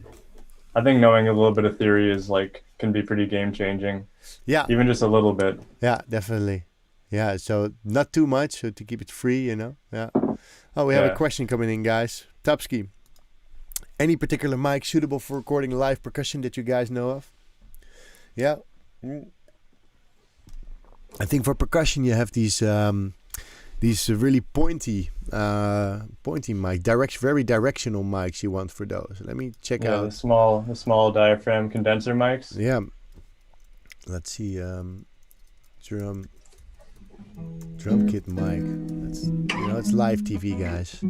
I think knowing a little bit of theory is like can be pretty game changing. Yeah, Even just a little bit. yeah, definitely. Yeah, so not too much, so to keep it free, you know. Yeah. Oh, we have a Yeah. question coming in, guys. Topski, any particular mic suitable for recording live percussion that you guys know of? Yeah. I think for percussion you have these really pointy mic, very directional mics you want for those. Let me check Yeah, out. the small diaphragm condenser mics. Yeah. Let's see. Drum kit mic. That's, you know, it's live TV, guys.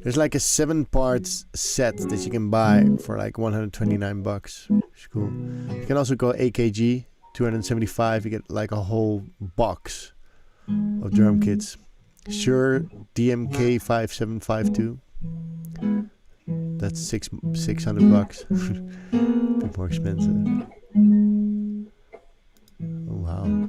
There's like a 7-part set that you can buy for like $129. It's cool. You can also go AKG 275. You get like a whole box of drum kits. Sure, DMK 5752. That's $600. Bit more expensive. Oh wow.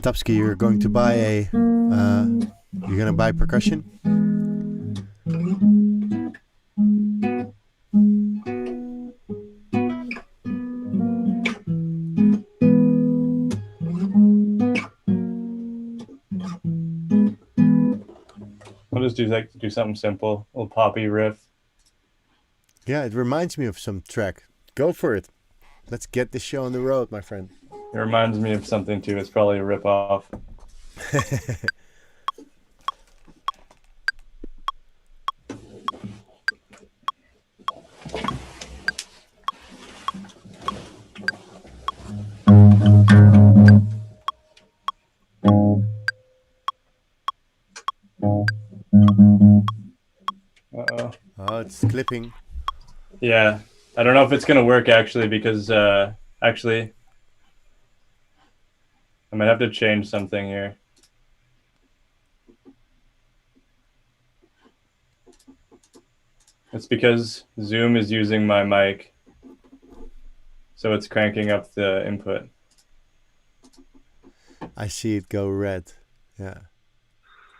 Topski, you're going to buy you're gonna buy percussion? I'll just do something simple, a little poppy riff. Yeah, it reminds me of some track. Go for it. Let's get this show on the road, my friend. It reminds me of something too. It's probably a rip off. Uh-oh. Oh, it's clipping. Yeah, I don't know if it's gonna work actually because actually I might have to change something here. It's because Zoom is using my mic, so it's cranking up the input. I see it go red. Yeah.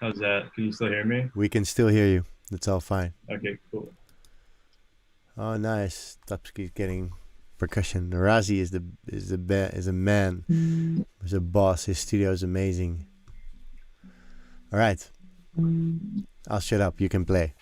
How's that? Can you still hear me? We can still hear you. It's all fine. Okay, cool. Oh, nice. Topski's getting percussion. Razi is a man. He's a boss. His studio is amazing. All right. I'll shut up. You can play.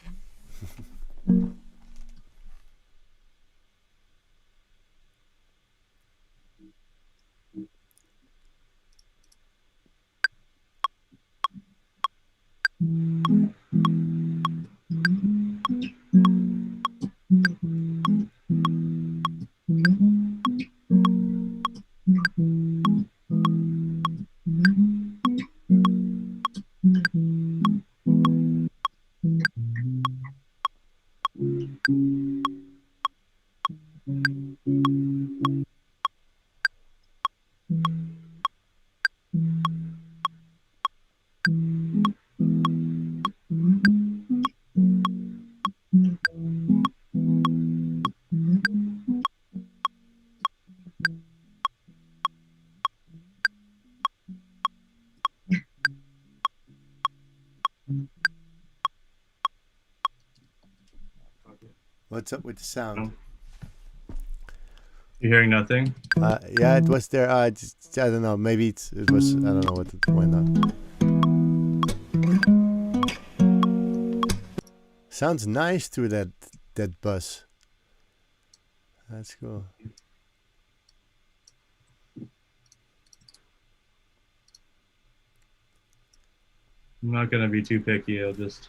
What's up with the sound? You hearing nothing? Yeah, it was there. I don't know. Maybe it was. I don't know what it went on. Sounds nice through that bus. That's cool. I'm not gonna be too picky. I'll just.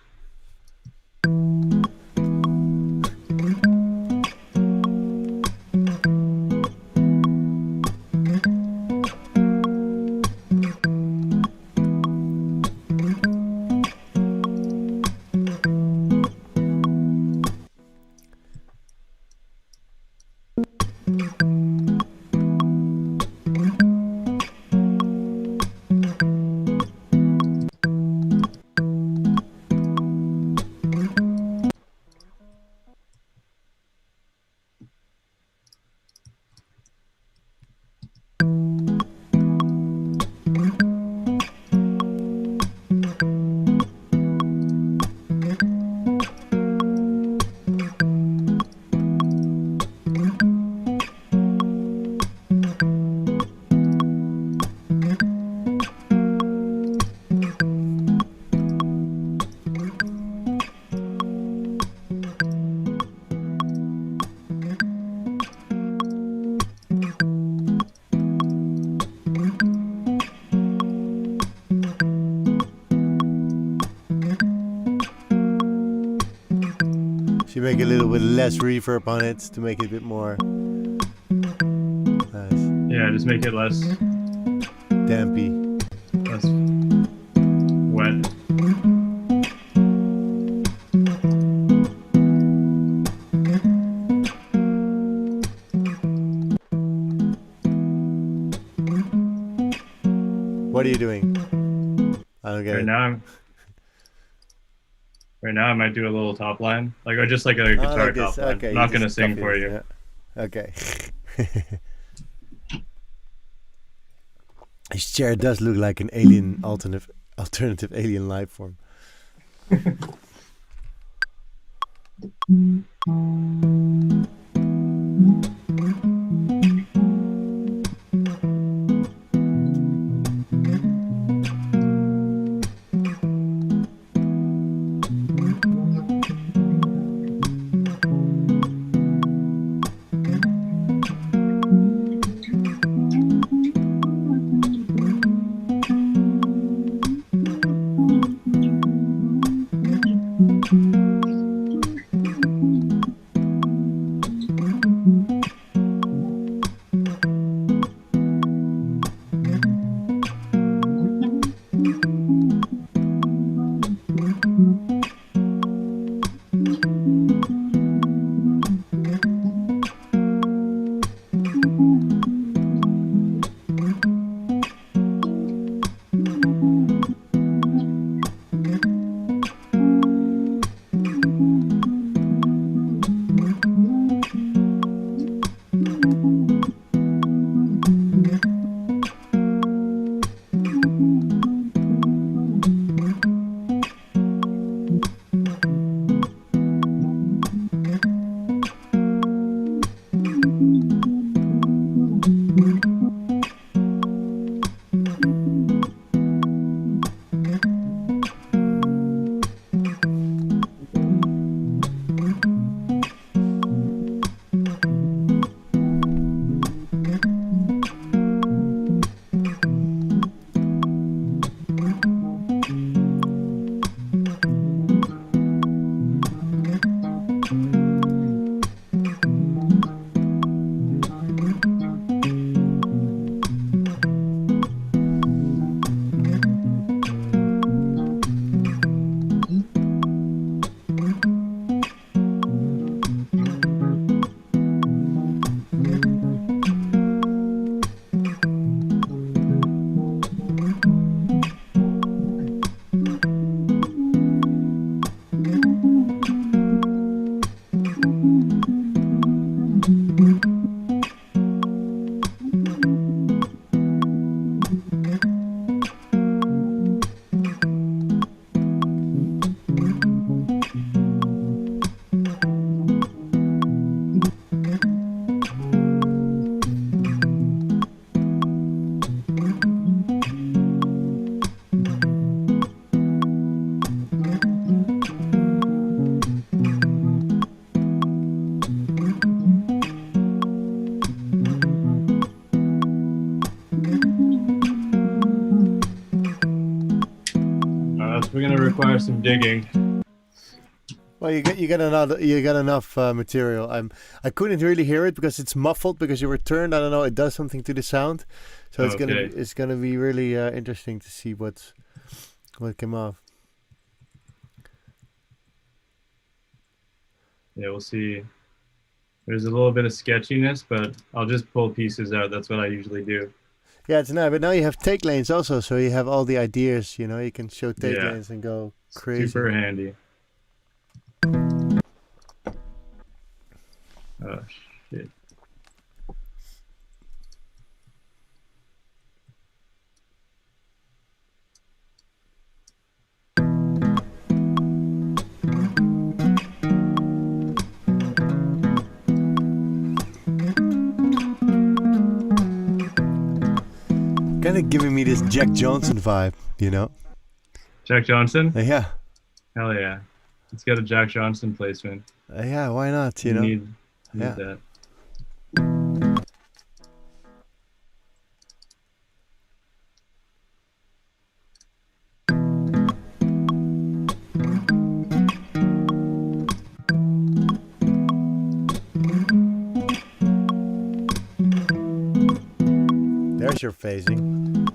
So you make a little bit less reverb on it to make it a bit more nice. Yeah, just make it less Dampy. Less wet. What are you doing? I don't get Right it. now I might do a little top line, like or just like a guitar like this. top line. Okay, I'm you not gonna just sing copy for it, you. yeah. Okay. His chair does look like an alien alternative alien life form. We're gonna require some digging. Well, you got enough material. I couldn't really hear it because it's muffled because you were turned. I don't know. It does something to the sound, so it's gonna be really interesting to see what came off. Yeah, we'll see. There's a little bit of sketchiness, but I'll just pull pieces out. That's what I usually do. Yeah, it's nice. But now you have take lanes also, so you have all the ideas. You know, you can show take lanes and go crazy. Super handy. Oh shit. Kind of giving me this Jack Johnson vibe, you know? Jack Johnson? Yeah. Hell yeah. Let's get a Jack Johnson placement. Yeah, why not, you know? Need that. pressure phasing.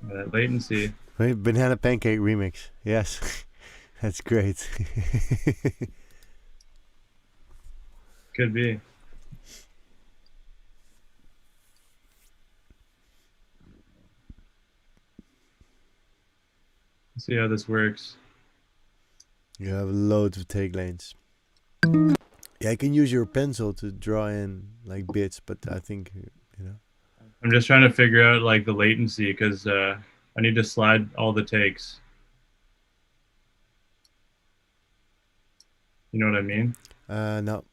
That latency. Wait, Banana Pancake remix. Yes, that's great. Could be. Let's see how this works. You have loads of take lanes. Yeah, you can use your pencil to draw in like bits, but I think, you know. I'm just trying to figure out like the latency because I need to slide all the takes. You know what I mean? No.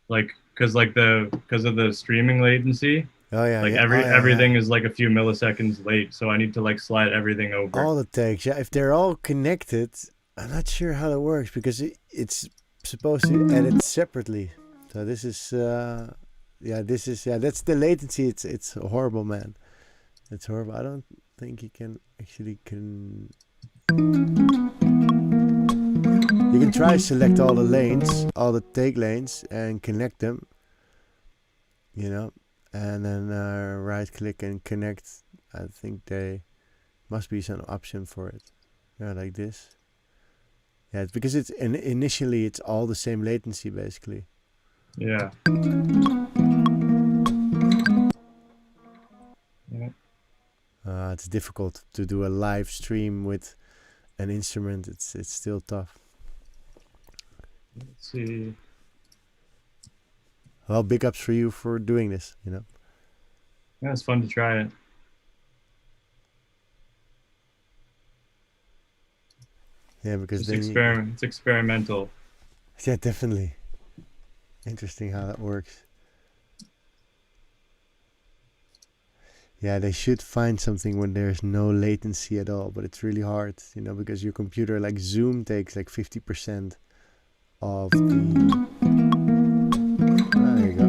Like, because of the streaming latency, Oh yeah. like Yeah. everything is like a few milliseconds late, so I need to like slide everything over. All the takes. Yeah, if they're all connected, I'm not sure how that works because it's supposed to edit separately. So this is that's the latency. It's horrible, man. It's horrible. I don't think you can actually you can try select all the lanes, all the take lanes, and connect them. You know, and then right click and connect. I think there must be some option for it. Yeah, like this. Yeah, it's because it's initially it's all the same latency basically. Yeah. Yeah. It's difficult to do a live stream with an instrument. It's still tough. Let's see. Well, big ups for you for doing this. You know. Yeah, it's fun to try it. Yeah, because it's experimental. Yeah, definitely. Interesting how that works. Yeah, they should find something when there's no latency at all, but it's really hard, you know, because your computer, like Zoom, takes like 50% of the. There you go.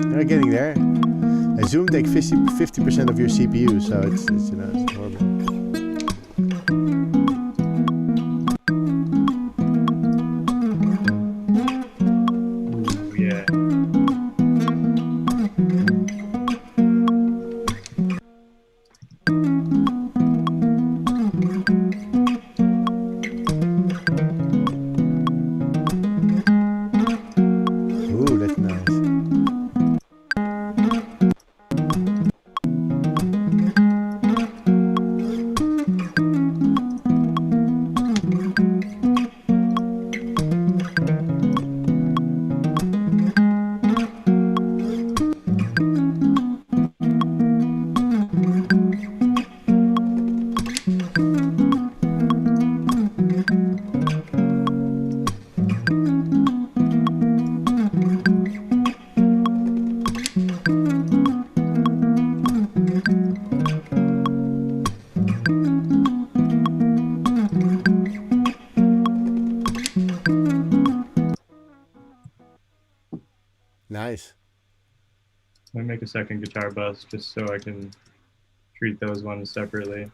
You're getting there. Zoom takes 50% of your CPU, so it's you know it's horrible. Nice. Let me make a second guitar bus just so I can treat those ones separately.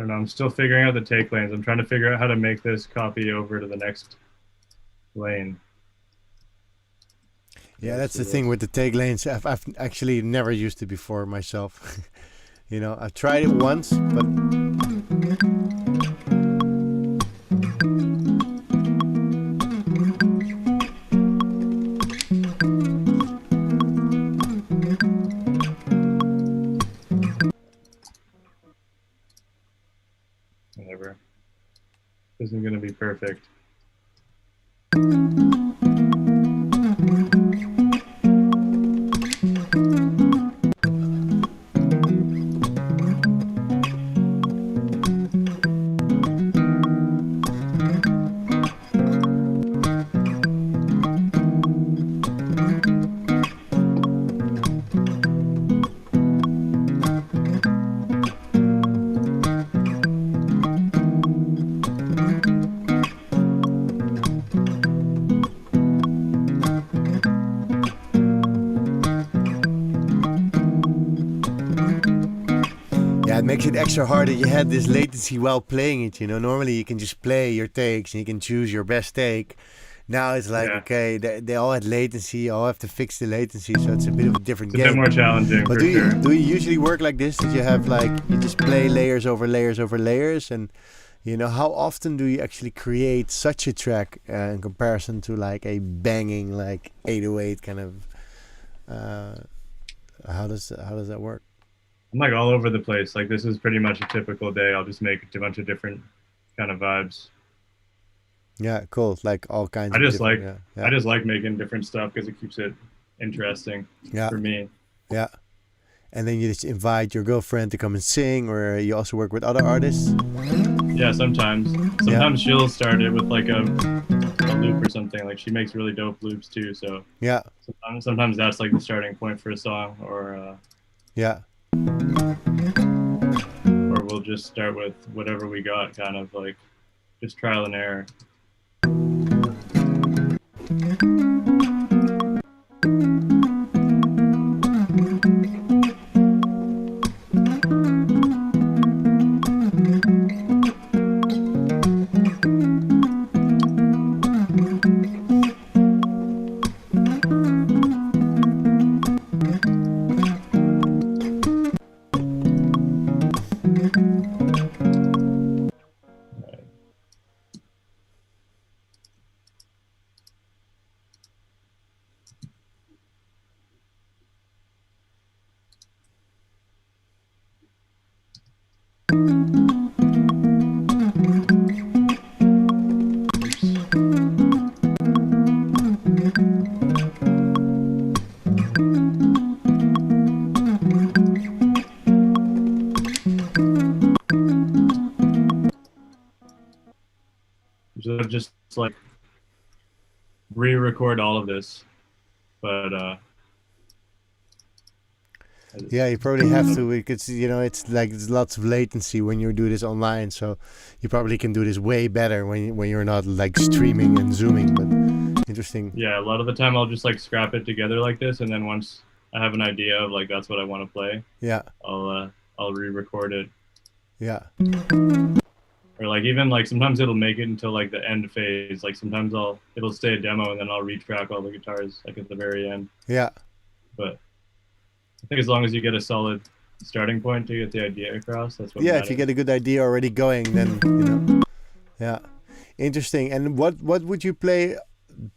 I'm still figuring out the take lanes. I'm trying to figure out how to make this copy over to the next lane. Yeah, that's the thing with the take lanes. I've actually never used it before myself. You know, I've tried it once, but whatever. Isn't going to be perfect. makes it extra hard that you had this latency while playing it. You know, normally you can just play your takes and you can choose your best take. Now it's like, okay, they all had latency. All have to fix the latency, so it's a bit of a different game. It's a bit more challenging, but for sure. Do you usually work like this? That you have like, you just play layers over layers over layers? And, you know, how often do you actually create such a track in comparison to like a banging like 808 kind of, how does that work? I'm like all over the place. Like this is pretty much a typical day. I'll just make a bunch of different kind of vibes. Yeah, cool. Like all kinds. I just like making different stuff because it keeps it interesting for me. Yeah, and then you just invite your girlfriend to come and sing, or you also work with other artists. Yeah, sometimes she'll start it with like a loop or something. Like she makes really dope loops too. So yeah, sometimes that's like the starting point for a song, or or we'll just start with whatever we got, kind of like just trial and error. So just like re-record all of this, but yeah, you probably have to, because you know it's like there's lots of latency when you do this online, so you probably can do this way better when you're not like streaming and zooming. But interesting. Yeah, a lot of the time I'll just like scrap it together like this, and then once I have an idea of like that's what I want to play, I'll re-record it. Yeah. Or like even like sometimes it'll make it until like the end phase. Like sometimes it'll stay a demo and then I'll retrack all the guitars like at the very end. Yeah. But I think as long as you get a solid starting point to get the idea across, that's what matters. If you get a good idea already going, then you know. Yeah. Interesting. And what would you play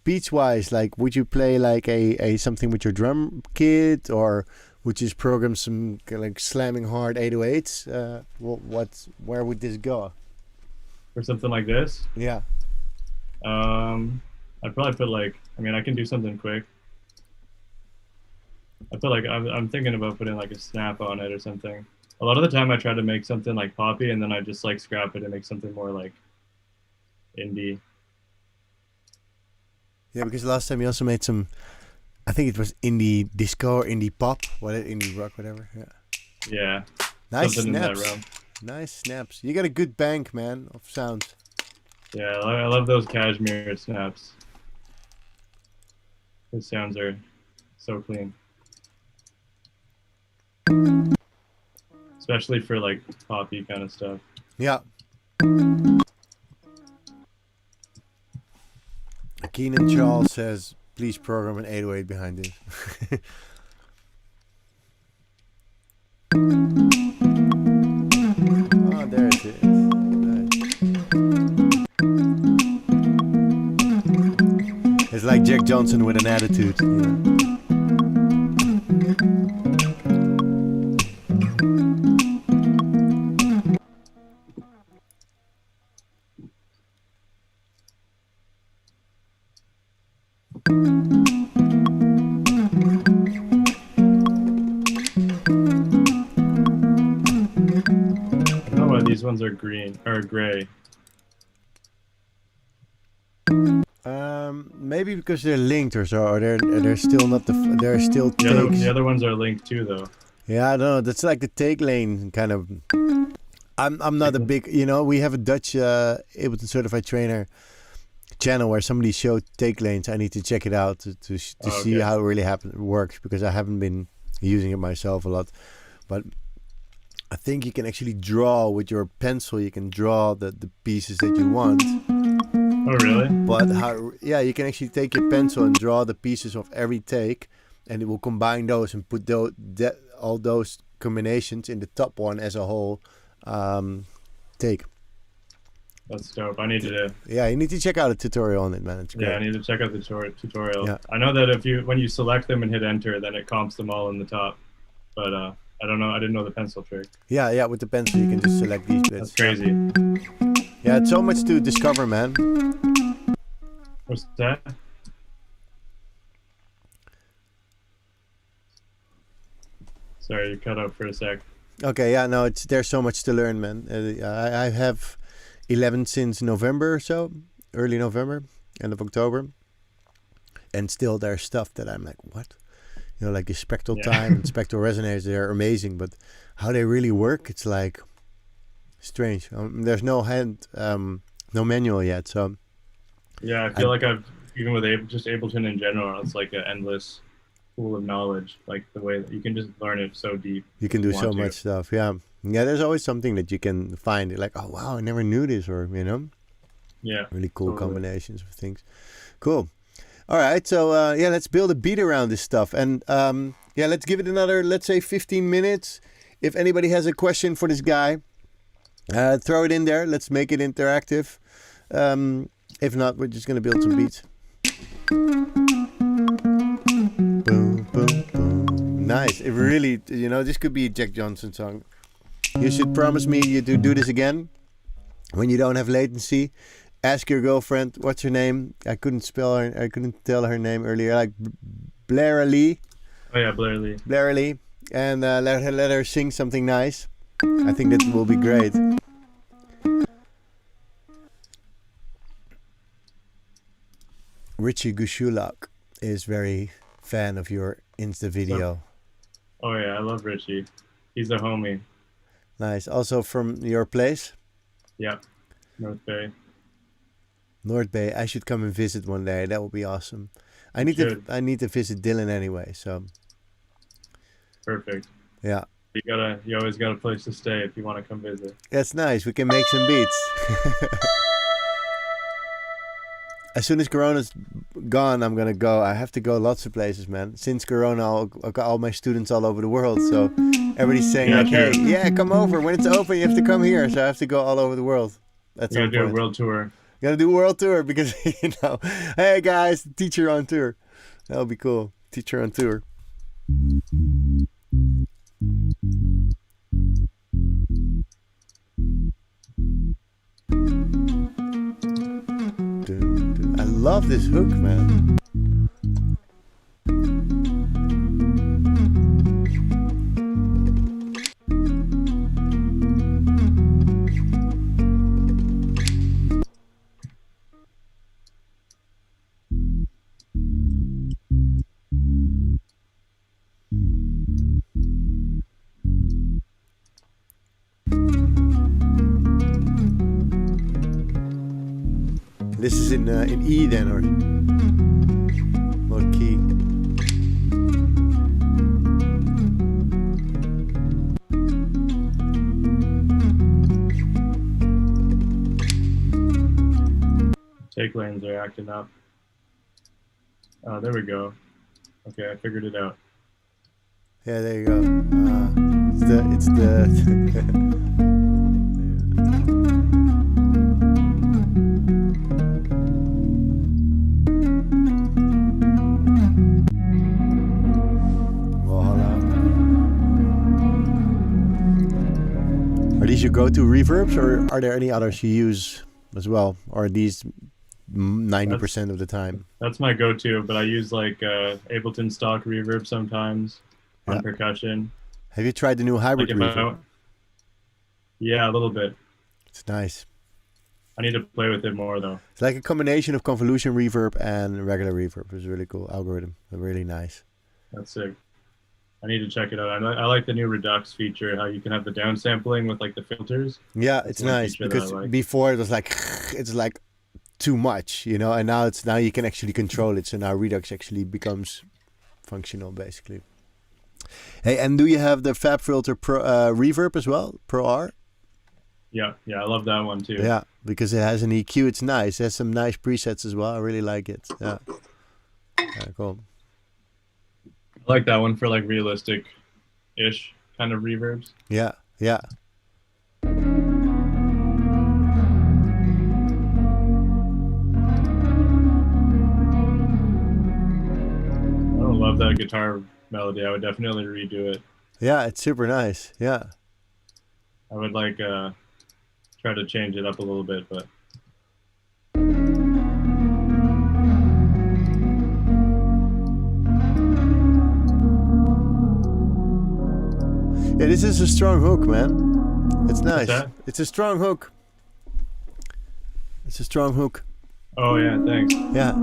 beats wise? Like would you play like a something with your drum kit, or would you just program some like slamming hard 808s? Where would this go? For something like this? Yeah. I'd probably put like, I mean, I can do something quick. I feel like I'm thinking about putting like a snap on it or something. A lot of the time I try to make something like poppy and then I just like scrap it and make something more like indie. Yeah, because last time you also made some, I think it was indie disco or indie pop, indie rock, whatever. Yeah. Yeah. Nice snaps. Nice snaps. You got a good bank, man, of sounds. Yeah, I love those cashmere snaps. Those sounds are so clean. Especially for like poppy kind of stuff. Yeah. Keenan Charles says, please program an 808 behind this. Oh, there it is. Nice. It's like Jack Johnson with an attitude, you know? These ones are green or gray. Maybe because they're linked or so, or they're still not they're still takes. The other ones are linked too, though. Yeah, I don't know. That's like the take lane kind of. I'm not a big, you know. We have a Dutch Ableton certified trainer channel where somebody showed take lanes. I need to check it out to see how it really works, because I haven't been using it myself a lot, but. I think you can actually draw with your pencil. You can draw the pieces that you want. Oh, really? But yeah, you can actually take your pencil and draw the pieces of every take, and it will combine those and put all those combinations in the top one as a whole take. That's dope. I need to. Yeah, you need to check out a tutorial on it, man. It's great. Yeah, I need to check out the tutorial. Yeah. I know that when you select them and hit enter, then it comps them all in the top. But I don't know. I didn't know the pencil trick. Yeah, with the pencil you can just select these bits. That's crazy. Yeah, it's so much to discover, man. What's that? Sorry, you cut out for a sec. Okay, yeah, no, there's so much to learn, man. I have 11 since November or so, early November, end of October, and still there's stuff that I'm like, what? You know, like the spectral time and spectral resonators, they're amazing, but how they really work, it's like strange. There's no no manual yet, so. Yeah, I feel like even with just Ableton in general, it's like an endless pool of knowledge, like the way that you can just learn it so deep. You can do so much stuff, yeah. There's always something that you can find, like, oh wow, I never knew this, or yeah, really cool combinations of things. Cool. All right, so let's build a beat around this stuff, and let's give it another, let's say 15 minutes. If anybody has a question for this guy, throw it in there. Let's make it interactive. If not, we're just gonna build some beats. Boom, boom, boom. Nice. It really, this could be a Jack Johnson song. You should promise me you do this again when you don't have latency. Ask your girlfriend, what's her name? I couldn't tell her name earlier. Like Blair Lee. Oh yeah, Blair Lee. Blair Lee, and let her sing something nice. I think that will be great. Richie Gushulak is very fan of your Insta video. Oh yeah, I love Richie. He's a homie. Nice. Also from your place? Yeah, North Bay. North Bay. I should come and visit one day. That would be awesome. I need to visit Dylan anyway. So. Perfect. Yeah. You always got a place to stay if you want to come visit. That's nice. We can make some beats. As soon as Corona's gone, I'm gonna go. I have to go lots of places, man. Since Corona, I've got all my students all over the world, so everybody's saying hey, come over. When it's open, you have to come here. So I have to go all over the world. That's you gotta do a world tour. Gotta do a world tour because hey guys, teacher on tour. That would be cool. Teacher on tour. I love this hook, man. This is in E then, or what key? Take lanes are acting up. Oh, there we go. Okay, I figured it out. Yeah, there you go. It's the your go-to reverbs, or are there any others you use as well, or are these 90% of the time? That's my go-to, but I use like Ableton stock reverb sometimes on percussion. Have you tried the new hybrid reverb? Yeah, a little bit. It's nice. I need to play with it more though. It's like a combination of convolution reverb and regular reverb. It's a really cool algorithm. Really nice. That's sick. I need to check it out. I like the new Redux feature, how you can have the downsampling with like the filters. Yeah, it's nice because before it was like it's like too much, and now you can actually control it. So now Redux actually becomes functional basically. Hey, and do you have the Fab Filter Pro Reverb as well, Pro R? Yeah, I love that one too. Yeah, because it has an EQ. It's nice. It has some nice presets as well. I really like it. Yeah, cool. I like that one for like realistic-ish kind of reverbs. Yeah. I don't love that guitar melody. I would definitely redo it. Yeah, it's super nice. Yeah. I would like try to change it up a little bit, but Yeah, this is a strong hook, man. It's nice. It's a strong hook. It's a strong hook. Oh yeah, thanks. Yeah.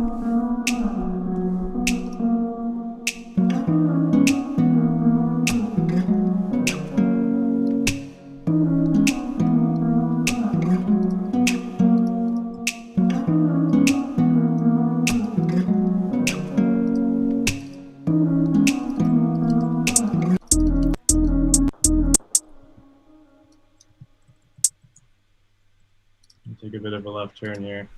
Take a bit of a left turn here.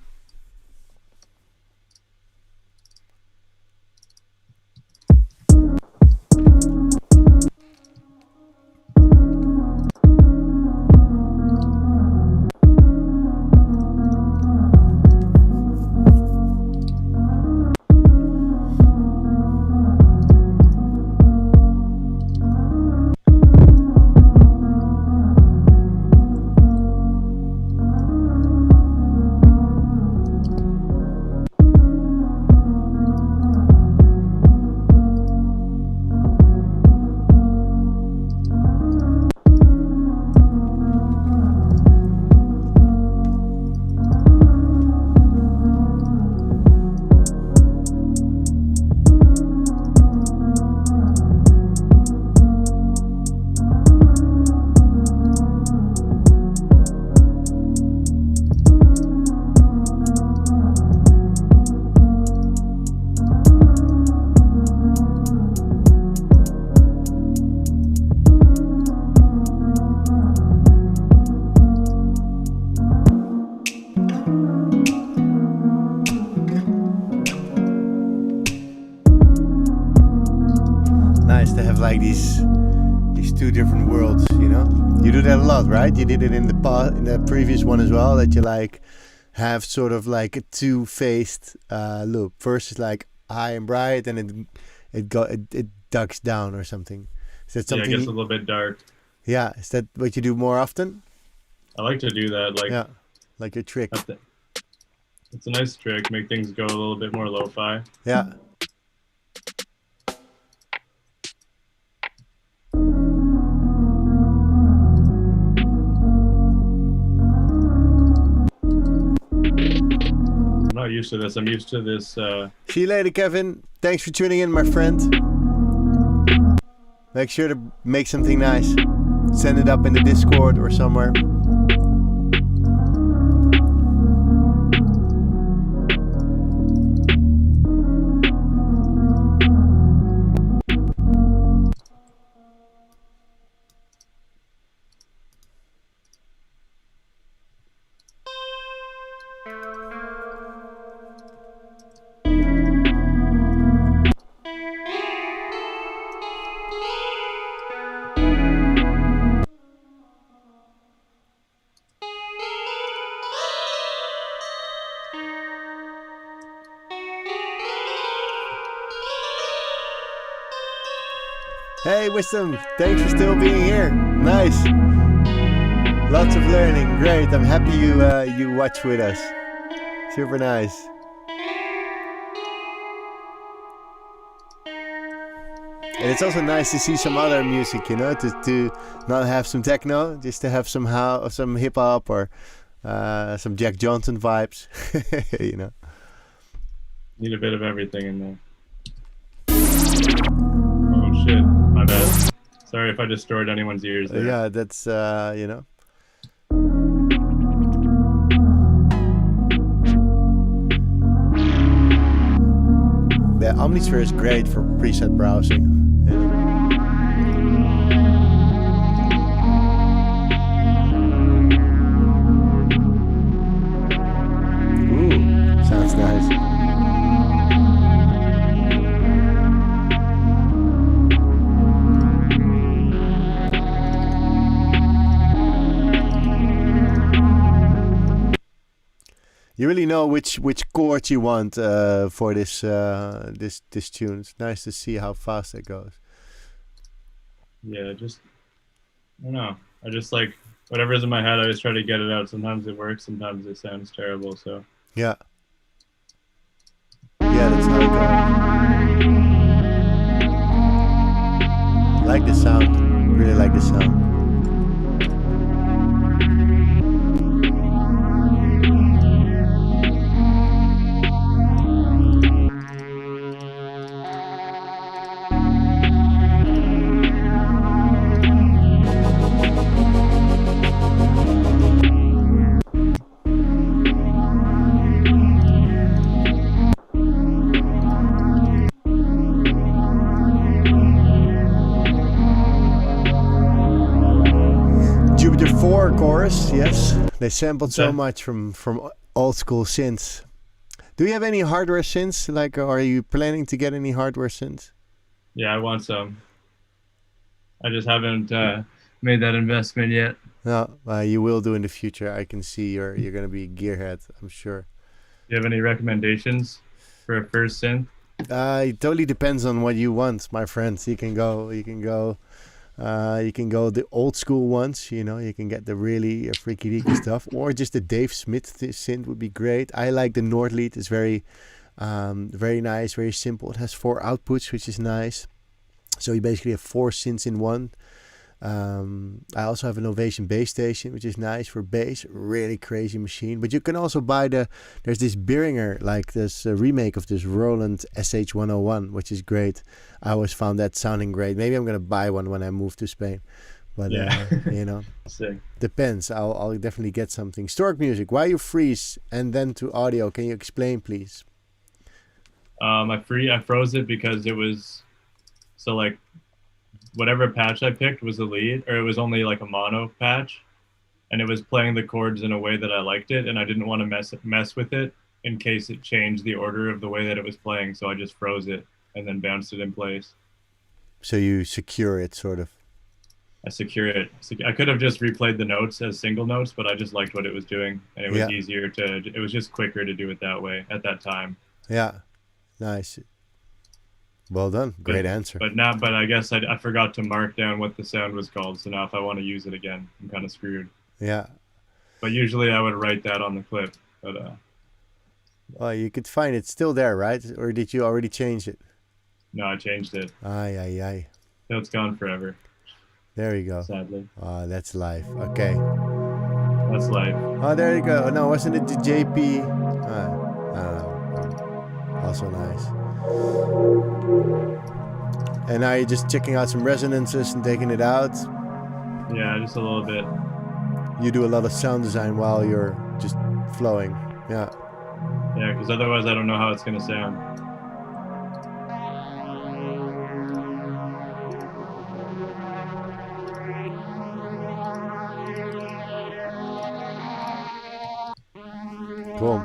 Nice to have like these two different worlds, you know. You do that a lot, right? You did it in the previous one as well, that you like have sort of like a two-faced loop. First is like high and bright, and it ducks down or something. Is that something? Yeah, it gets a little bit dark. Yeah, is that what you do more often? I like to do that. Like, yeah, like your trick. It's a nice trick. Make things go a little bit more lo-fi. Yeah. I'm not used to this. I'm used to this. See you later, Kevin. Thanks for tuning in, my friend. Make sure to make something nice. Send it up in the Discord or somewhere. Hey, Wisdom, thanks for still being here. Nice. Lots of learning. Great. I'm happy you watch with us. Super nice. And it's also nice to see some other music, you know, to not have some techno, just to have some hip hop or some Jack Johnson vibes, you know. Need a bit of everything in there. Oh shit, my bad. Sorry if I destroyed anyone's ears there. Yeah, that's, you know. The Omnisphere is great for preset browsing. You know? You really know which chords you want for this tune. It's nice to see how fast it goes. Yeah, just I don't know. I just like whatever's in my head. I just try to get it out. Sometimes it works. Sometimes it sounds terrible. So yeah, that's how it goes. Like the sound. Really like the sound. Chorus, yes. They sampled so much from old school synths. Do you have any hardware synths? Like, are you planning to get any hardware synths? Yeah, I want some. I just haven't made that investment yet. No, you will do in the future. I can see you're gonna be a gearhead, I'm sure. Do you have any recommendations for a first synth? It totally depends on what you want, my friends. You can go the old school ones, you know. You can get the really freaky deaky stuff, or just the Dave Smith synth would be great. I like the Nordlead. It's very nice, very simple. It has 4 outputs, which is nice. So you basically have 4 synths in one. I also have an Ovation bass station, which is nice for bass. Really crazy machine. But you can also buy there's this Behringer, like this remake of this Roland SH101, which is great. I always found that sounding great. Maybe I'm gonna buy one when I move to Spain. But yeah. You know, Sick. Depends. I'll definitely get something. Stork Music. Why you freeze and then to audio? Can you explain, please? I froze it because it was so like. Whatever patch I picked was a lead, or it was only like a mono patch, and it was playing the chords in a way that I liked it, and I didn't want to mess with it in case it changed the order of the way that it was playing, so I just froze it and then bounced it in place. So you secure it, sort of. I secure it. I could have just replayed the notes as single notes, but I just liked what it was doing, and it was easier it was just quicker to do it that way at that time. Yeah, nice. Well done. Great answer. But I guess I forgot to mark down what the sound was called. So now if I want to use it again, I'm kind of screwed. Yeah. But usually I would write that on the clip. But well, you could find it still there, right? Or did you already change it? No, I changed it. Aye. So it's gone forever. There you go. Sadly. That's life. Okay. That's life. Oh, there you go. No, wasn't it the JP? I don't know. Also nice. And now you're just checking out some resonances and taking it out. Yeah, just a little bit. You do a lot of sound design while you're just flowing. Yeah. Yeah, because otherwise I don't know how it's going to sound. Cool.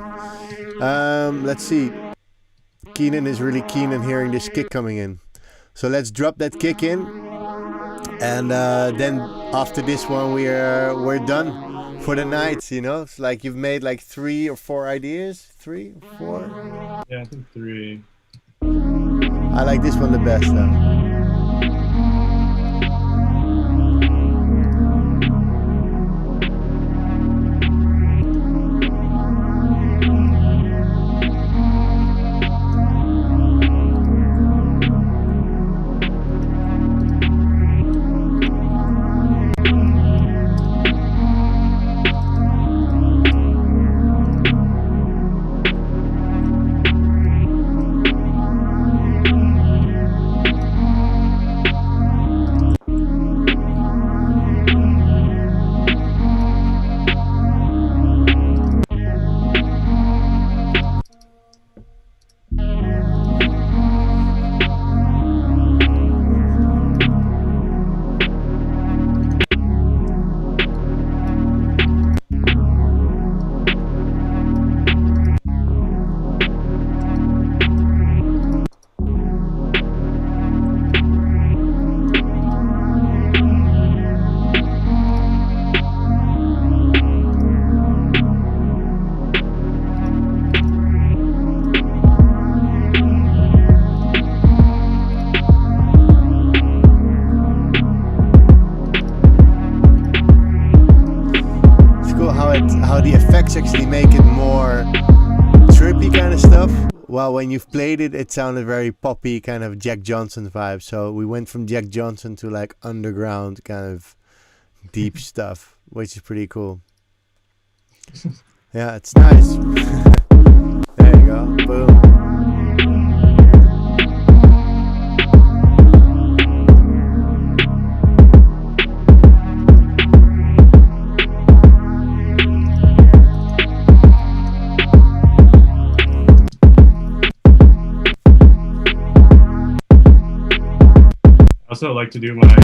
Let's see. Keenan is really keen on hearing this kick coming in. So let's drop that kick in. And then after this one we're done for the night, you know? It's like you've made like 3 or 4 ideas. 3 or 4? Yeah, I think 3. I like this one the best though. actually make it more trippy kind of stuff. Well, when you've played it, it sounded very poppy, kind of Jack Johnson vibe. So we went from Jack Johnson to like underground kind of deep stuff, which is pretty cool. Yeah, it's nice. There you go. Boom. I also like to do my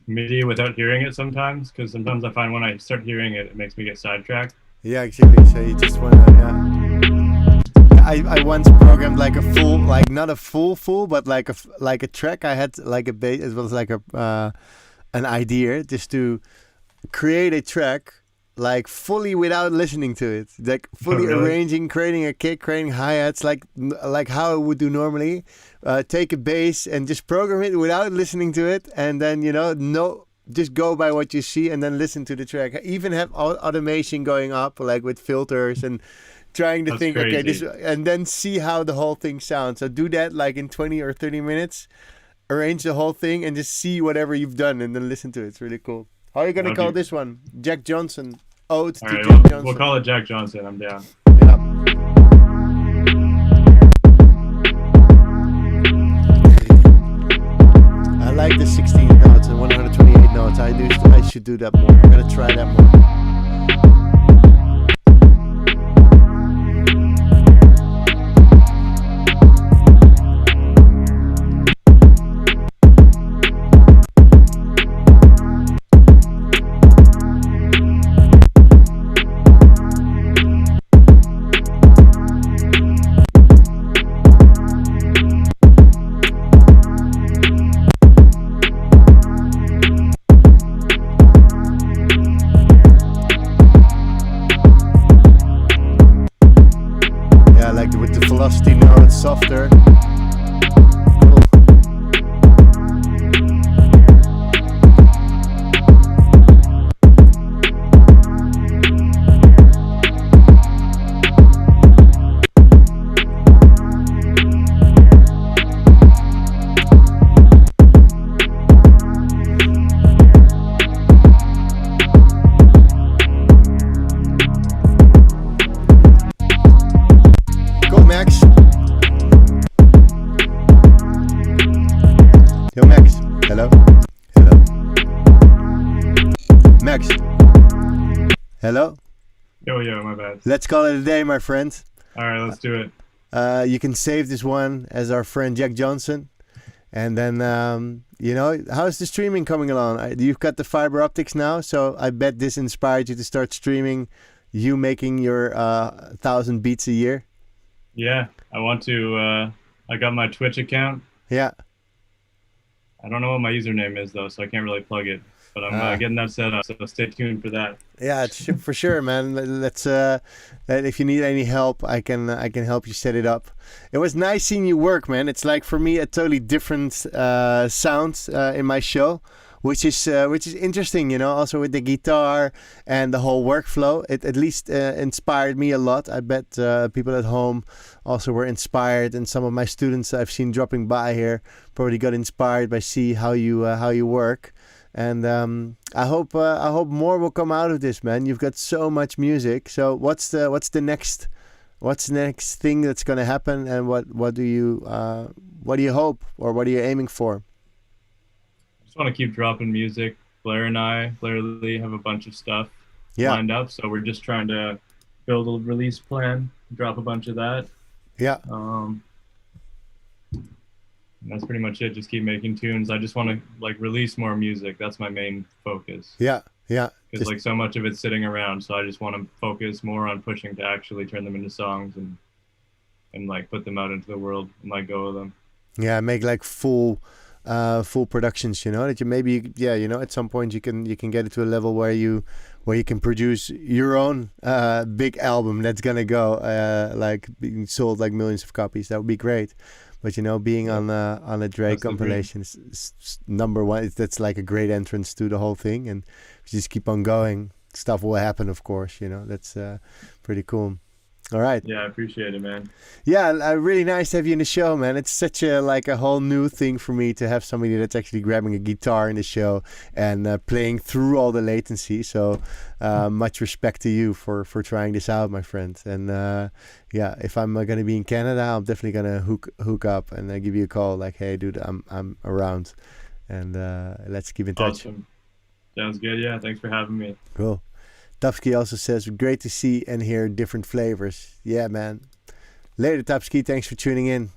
MIDI without hearing it sometimes, because sometimes I find when I start hearing it, it makes me get sidetracked. Yeah, exactly. So you just wanna, yeah. I once programmed like a full, like not a full, but like a track. I had like a bass. It was like a an idea just to create a track like fully without listening to it, like fully arranging, creating a kick, creating hi-hats, like how I would do normally. Take a bass and just program it without listening to it, and then just go by what you see and then listen to the track. I even have automation going up, like with filters and trying to think, crazy. Okay, this, and then see how the whole thing sounds. So do that like in 20 or 30 minutes, arrange the whole thing and just see whatever you've done and then listen to it. It's really cool. How are you going to call this one? Jack Johnson. Ode to right, Jack Johnson. We'll call it Jack Johnson. I'm down. Yeah. I like the 16 notes and 128 notes. I should do that more. I'm gonna try that more. With the velocity notes softer. Cool. Max. Yo, Max. Hello. Hello. Max. Hello. Yo, my bad. Let's call it a day, my friend. All right, let's do it. You can save this one as our friend Jack Johnson. And then, how's the streaming coming along? You've got the fiber optics now, so I bet this inspired you to start streaming, you making your 1,000 beats a year. Yeah, I want to. I got my Twitch account. Yeah. I don't know what my username is though, so I can't really plug it. But I'm getting that set up, so stay tuned for that. Yeah, for sure, man. Let's. If you need any help, I can help you set it up. It was nice seeing you work, man. It's like for me a totally different sound in my show. Which is interesting, also with the guitar and the whole workflow. It at least inspired me a lot. I bet people at home also were inspired, and some of my students I've seen dropping by here probably got inspired by see how you work. And I hope more will come out of this, man. You've got so much music. So what's the next thing that's gonna happen, and what do you hope, or what are you aiming for? Just want to keep dropping music. Blair Lee have a bunch of stuff lined up, so we're just trying to build a release plan, drop a bunch of that. Yeah. That's pretty much it. Just keep making tunes. I just want to release more music. That's my main focus. Yeah. Because so much of it's sitting around, so I just want to focus more on pushing to actually turn them into songs and put them out into the world and go with them. Yeah, make full productions, that you maybe at some point you can get it to a level where you can produce your own big album that's gonna go being sold millions of copies. That would be great. But being on a Drake compilation is number one. That's like a great entrance to the whole thing, and just keep on going. stuff will happen, of course. That's pretty cool. All right. Yeah, I appreciate it, man. Yeah, really nice to have you in the show, man. It's such a whole new thing for me to have somebody that's actually grabbing a guitar in the show and playing through all the latency. So much respect to you for trying this out, my friend. And yeah, if I'm gonna be in Canada, I'm definitely gonna hook up and give you a call. Like, hey, dude, I'm around, and let's keep in touch. Awesome. Sounds good. Yeah, thanks for having me. Cool. Tupski also says, great to see and hear different flavors. Yeah, man. Later, Tupski. Thanks for tuning in.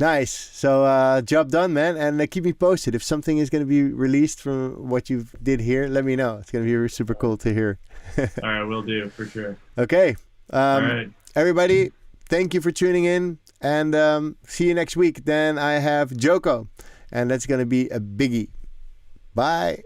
Nice. So, job done, man. And keep me posted. If something is going to be released from what you did here, let me know. It's going to be super cool to hear. All right, will do, for sure. Okay. All right. Everybody, thank you for tuning in. And see you next week. Then I have Joko. And that's going to be a biggie. Bye.